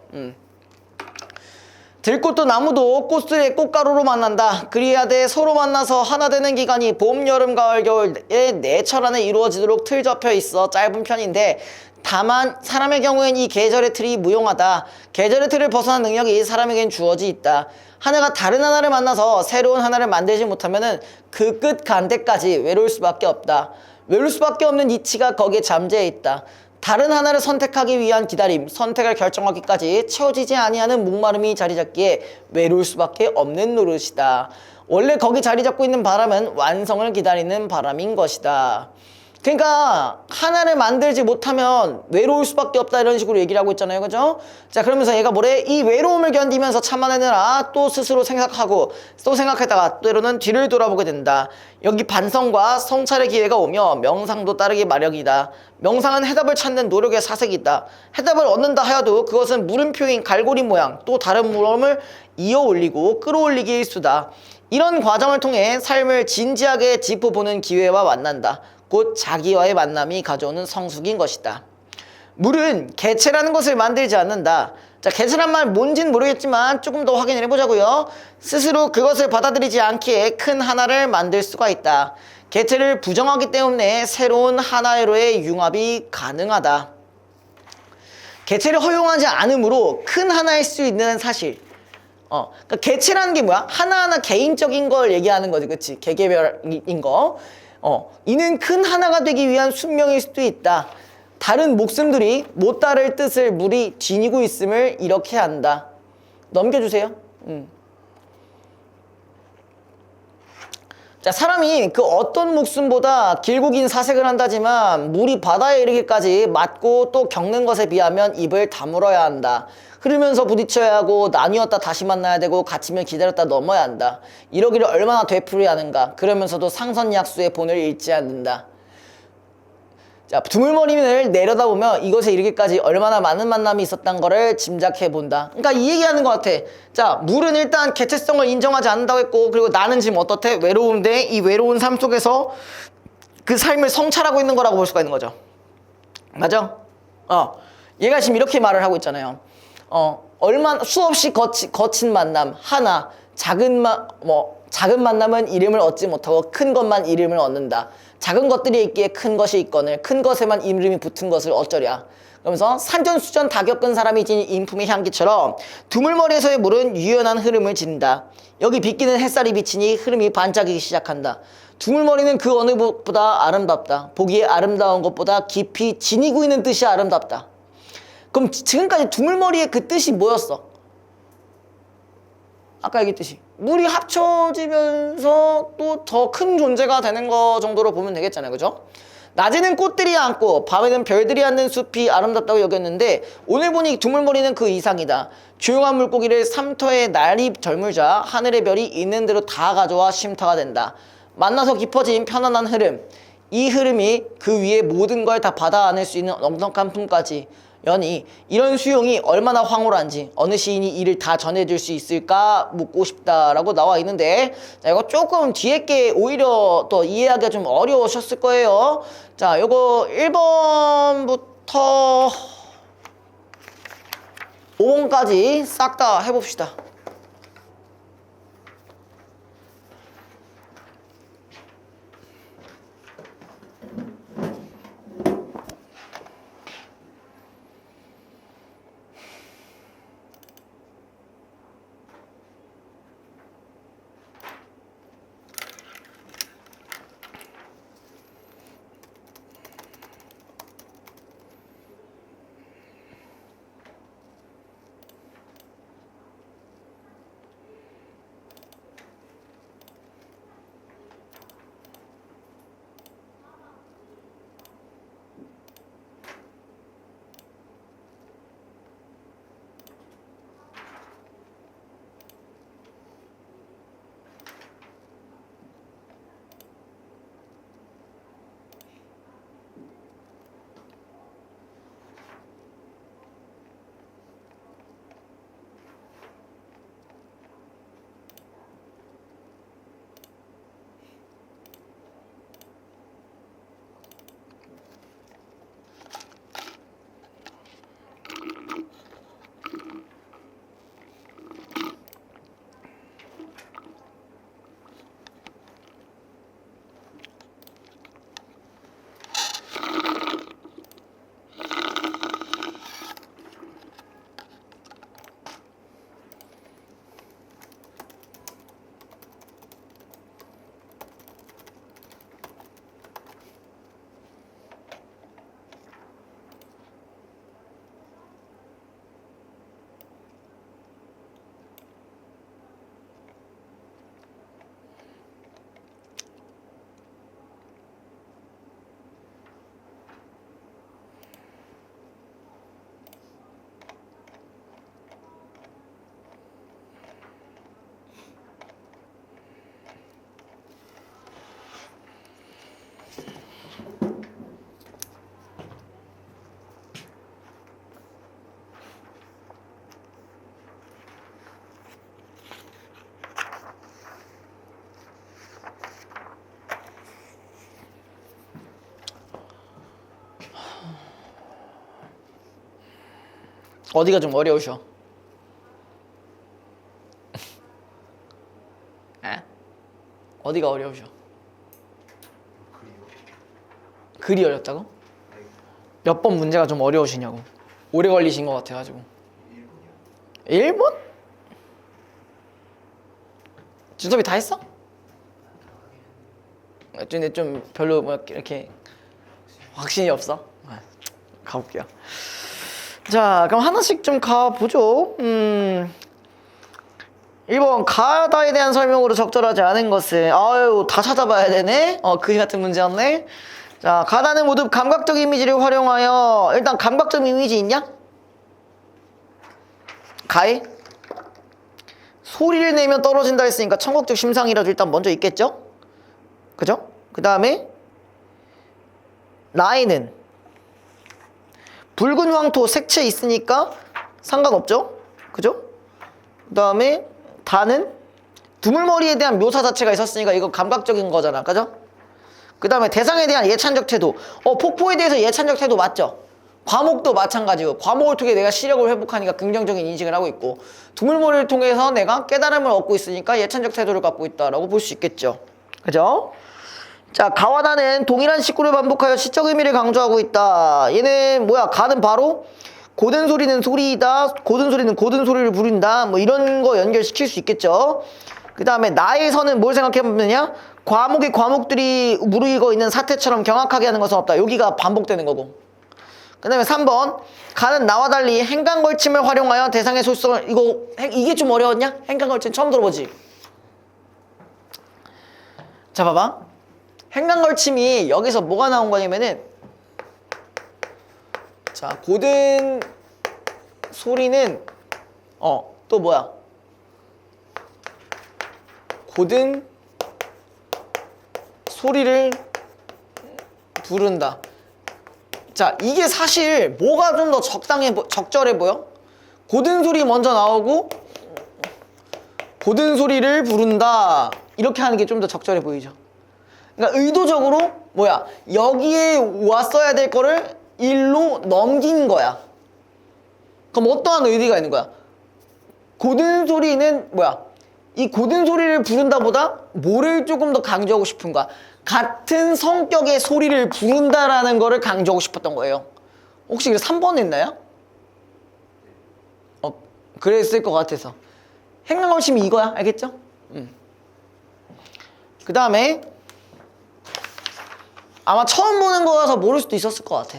들꽃도 나무도 꽃술의 꽃가루로 만난다. 그리야 돼 서로 만나서 하나 되는 기간이 봄, 여름, 가을, 겨울의 내철 안에 이루어지도록 틀 접혀 있어 짧은 편인데 다만 사람의 경우엔 이 계절의 틀이 무용하다. 계절의 틀을 벗어난 능력이 사람에겐 주어져 있다. 하나가 다른 하나를 만나서 새로운 하나를 만들지 못하면은 그 끝 간 데까지 외로울 수밖에 없다. 외로울 수밖에 없는 이치가 거기에 잠재해 있다. 다른 하나를 선택하기 위한 기다림, 선택을 결정하기까지 채워지지 아니하는 목마름이 자리 잡기에 외로울 수밖에 없는 노릇이다. 원래 거기 자리 잡고 있는 바람은 완성을 기다리는 바람인 것이다. 그러니까 하나를 만들지 못하면 외로울 수밖에 없다 이런 식으로 얘기를 하고 있잖아요. 그죠? 자, 그러면서 얘가 뭐래? 이 외로움을 견디면서 참아내느라 또 스스로 생각하고 또 생각하다가 때로는 뒤를 돌아보게 된다. 여기 반성과 성찰의 기회가 오며 명상도 따르기 마련이다. 명상은 해답을 찾는 노력의 사색이다. 해답을 얻는다 하여도 그것은 물음표인 갈고리 모양 또 다른 물음을 이어 올리고 끌어올리기 일수다. 이런 과정을 통해 삶을 진지하게 짚어보는 기회와 만난다. 곧 자기와의 만남이 가져오는 성숙인 것이다. 물은 개체라는 것을 만들지 않는다. 자, 개체란 말 뭔진 모르겠지만 조금 더 확인을 해보자고요. 스스로 그것을 받아들이지 않기에 큰 하나를 만들 수가 있다. 개체를 부정하기 때문에 새로운 하나로의 융합이 가능하다. 개체를 허용하지 않으므로 큰 하나일 수 있는 사실. 그러니까 개체라는 게 뭐야? 하나하나 개인적인 걸 얘기하는 거지, 그치? 개개별인 거. 이는 큰 하나가 되기 위한 숙명일 수도 있다. 다른 목숨들이 못 따를 뜻을 물이 지니고 있음을 이렇게 한다. 넘겨주세요. 자, 사람이 그 어떤 목숨보다 길고 긴 사색을 한다지만 물이 바다에 이르기까지 맞고 또 겪는 것에 비하면 입을 다물어야 한다. 흐르면서 부딪혀야 하고 나뉘었다 다시 만나야 되고 갇히면 기다렸다 넘어야 한다. 이러기를 얼마나 되풀이 하는가. 그러면서도 상선약수의 본을 잃지 않는다. 자, 두물머리를 내려다보며 이것에 이르기까지 얼마나 많은 만남이 있었던 거를 짐작해 본다. 그러니까 이 얘기하는 것 같아. 자, 물은 일단 개체성을 인정하지 않는다고 했고, 그리고 나는 지금 어떻대? 외로운데 이 외로운 삶 속에서 그 삶을 성찰하고 있는 거라고 볼 수가 있는 거죠. 맞아? 얘가 지금 이렇게 말을 하고 있잖아요. 얼마나 수없이 거친 만남 하나, 작은 만남은 이름을 얻지 못하고 큰 것만 이름을 얻는다. 작은 것들이 있기에 큰 것이 있거늘 큰 것에만 이름이 붙은 것을 어쩌랴. 그러면서 산전수전 다 겪은 사람이 지닌 인품의 향기처럼 두물머리에서의 물은 유연한 흐름을 지닌다. 여기 비끼는 햇살이 비치니 흐름이 반짝이기 시작한다. 두물머리는 그 어느 곳보다 아름답다. 보기에 아름다운 것보다 깊이 지니고 있는 뜻이 아름답다. 그럼 지금까지 두물머리의 그 뜻이 뭐였어? 아까 얘기했듯이 물이 합쳐지면서 또 더 큰 존재가 되는 거 정도로 보면 되겠잖아요. 그죠? 낮에는 꽃들이 앉고 밤에는 별들이 앉는 숲이 아름답다고 여겼는데 오늘 보니 두물머리는 그 이상이다. 조용한 물고기를 삼터에 날이 젊을자 하늘의 별이 있는 대로 다 가져와 쉼터가 된다. 만나서 깊어진 편안한 흐름. 이 흐름이 그 위에 모든 걸 다 받아 안을 수 있는 넉넉한 품까지. 연이 이런 수용이 얼마나 황홀한지 어느 시인이 이를 다 전해줄 수 있을까 묻고 싶다라고 나와 있는데, 자, 이거 조금 뒤에 게 오히려 또 이해하기가 좀 어려우셨을 거예요. 자, 요거 1번부터 5번까지 싹 다 해봅시다. 어디가 좀 어려우셔? 에? 어디가 어려우셔? 글이 어렵다고? 몇 번 문제가 좀 어려우시냐고. 오래 걸리신 것 같아가지고. 1번? 준섭이 다 했어? 근데 좀 별로 뭐 이렇게 확신이 없어? 가볼게요. 자, 그럼 하나씩 좀 가보죠. 1번 가다에 대한 설명으로 적절하지 않은 것은, 아유, 다 찾아봐야 되네. 그지 같은 문제였네. 자, 가다는 모두 감각적 이미지를 활용하여. 일단 감각적 이미지 있냐? 가에 소리를 내면 떨어진다 했으니까 청각적 심상이라도 일단 먼저 있겠죠? 그죠? 그 다음에 라에는 붉은 황토 색채 있으니까 상관없죠? 그죠? 그 다음에 다는 두물머리에 대한 묘사 자체가 있었으니까 이거 감각적인 거잖아. 그죠? 그 다음에 대상에 대한 예찬적 태도. 폭포에 대해서 예찬적 태도 맞죠? 과목도 마찬가지고, 과목을 통해 내가 시력을 회복하니까 긍정적인 인식을 하고 있고, 두물머리를 통해서 내가 깨달음을 얻고 있으니까 예찬적 태도를 갖고 있다라고 볼 수 있겠죠. 그죠? 자, 가와 나는 동일한 식구를 반복하여 시적 의미를 강조하고 있다. 얘는 뭐야? 가는 바로 고든 소리는 소리이다. 고든 소리는 고든 소리를 부른다. 뭐 이런 거 연결시킬 수 있겠죠. 그 다음에 나에서는 뭘 생각해보느냐? 과목의 과목들이 무르익어 있는 사태처럼 경악하게 하는 것은 없다. 여기가 반복되는 거고. 그 다음에 3번 가는 나와 달리 행간걸침을 활용하여 대상의 소수성을 이게 좀 어려웠냐? 행간걸침 처음 들어보지? 자 봐봐. 행간걸침이 여기서 뭐가 나온 거냐면은 자 고든 소리는 또 뭐야? 고든 소리를 부른다. 자 이게 사실 뭐가 좀 더 적절해 보여? 고든 소리 먼저 나오고 고든 소리를 부른다 이렇게 하는 게 좀 더 적절해 보이죠. 그러니까 의도적으로 뭐야 여기에 왔어야 될 거를 일로 넘긴 거야. 그럼 어떠한 의미가 있는 거야? 고든 소리는 뭐야? 이 고든 소리를 부른다 보다 뭐를 조금 더 강조하고 싶은 거야? 같은 성격의 소리를 부른다라는 거를 강조하고 싶었던 거예요. 혹시 3번 했나요? 그랬을 것 같아서. 행간걸침이 이거야. 알겠죠? 그 다음에 아마 처음 보는 거라서 모를 수도 있었을 것 같아.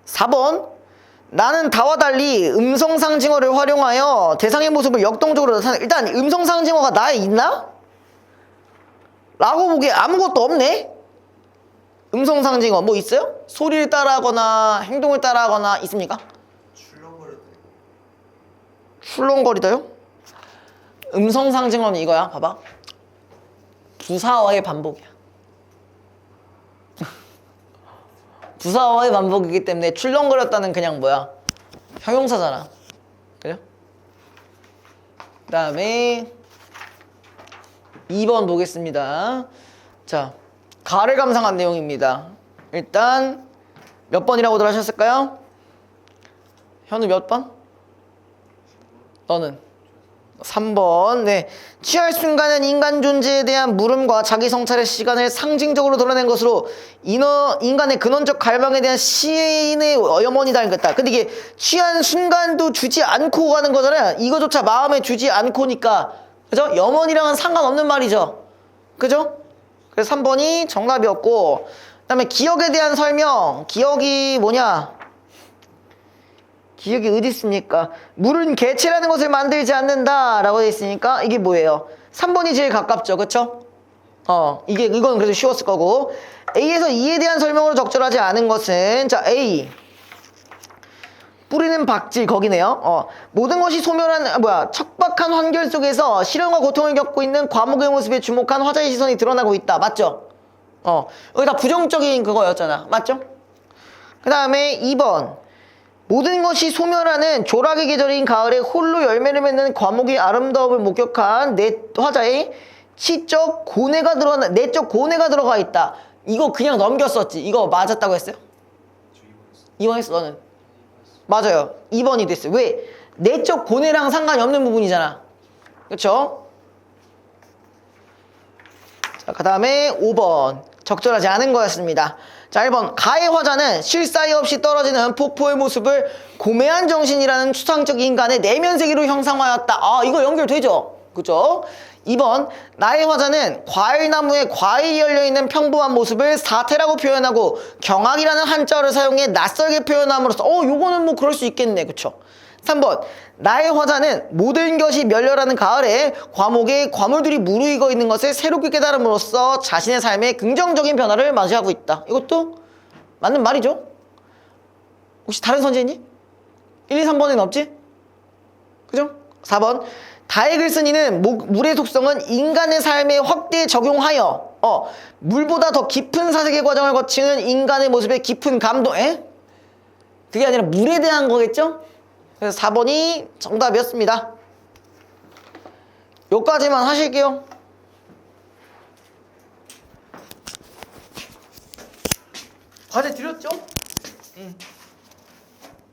4번 나는 다와 달리 음성상징어를 활용하여 대상의 모습을 역동적으로 나타내. 일단 음성상징어가 나에 있나? 라고 보기에 아무것도 없네? 음성상징어 뭐 있어요? 소리를 따라하거나 행동을 따라하거나 있습니까? 출렁거리다요? 음성상징어는 이거야. 봐봐. 부사어의 반복이야. 부사어의 반복이기 때문에 출렁거렸다는 그냥 뭐야? 형용사잖아. 그죠? 그 다음에 2번 보겠습니다. 자, 가를 감상한 내용입니다. 일단 몇 번이라고들 하셨을까요? 현우 몇 번? 너는? 3번. 네. 취할 순간은 인간 존재에 대한 물음과 자기 성찰의 시간을 상징적으로 드러낸 것으로 인간의 근원적 갈망에 대한 시인의 염원이 담겼다. 근데 이게 취한 순간도 주지 않고 가는 거잖아요. 이거조차 마음에 주지 않고니까. 그죠? 염원이랑은 상관없는 말이죠. 그죠? 그래서 3번이 정답이었고, 그 다음에 기억에 대한 설명. 기억이 뭐냐? 기억이 어디 있습니까? 물은 개체라는 것을 만들지 않는다 라고 되어 있으니까 이게 뭐예요? 3번이 제일 가깝죠. 그쵸? 이건 그래도 쉬웠을 거고. A에서 E에 대한 설명으로 적절하지 않은 것은 자 A 뿌리는 박질 거기네요. 모든 것이 소멸한 척박한 환경 속에서 시련과 고통을 겪고 있는 과목의 모습에 주목한 화자의 시선이 드러나고 있다. 맞죠? 여기 다 부정적인 그거였잖아. 맞죠? 그 다음에 2번 모든 것이 소멸하는 조락의 계절인 가을에 홀로 열매를 맺는 과목의 아름다움을 목격한 화자의 내적 고뇌가 들어가 있다. 이거 그냥 넘겼었지. 이거 맞았다고 했어요? 2번 했어. 너는? 맞아요. 2번이 됐어요. 왜? 내적 고뇌랑 상관이 없는 부분이잖아. 그쵸? 자, 그 다음에 5번 적절하지 않은 거였습니다. 자, 1번 가의 화자는 쉴 사이 없이 떨어지는 폭포의 모습을 고매한 정신이라는 추상적 인간의 내면 세계로 형상화하였다. 이거 연결되죠? 그죠? 2번 나의 화자는 과일나무에 과일이 열려있는 평범한 모습을 사태라고 표현하고 경악이라는 한자어를 사용해 낯설게 표현함으로써 요거는 뭐 그럴 수 있겠네. 그쵸? 3번 나의 화자는 모든 것이 멸렬하는 가을에 과목에 과물들이 무르익어 있는 것을 새롭게 깨달음으로써 자신의 삶에 긍정적인 변화를 맞이하고 있다. 이것도 맞는 말이죠. 혹시 다른 선지 있니? 1, 2, 3번에는 없지? 그죠? 4번 다의 글쓴이는 물의 속성은 인간의 삶에 확대에 적용하여 물보다 더 깊은 사색의 과정을 거치는 인간의 모습에 깊은 감동. 그게 아니라 물에 대한 거겠죠? 그래서 4번이 정답이었습니다. 여기까지만 하실게요. 과제 드렸죠?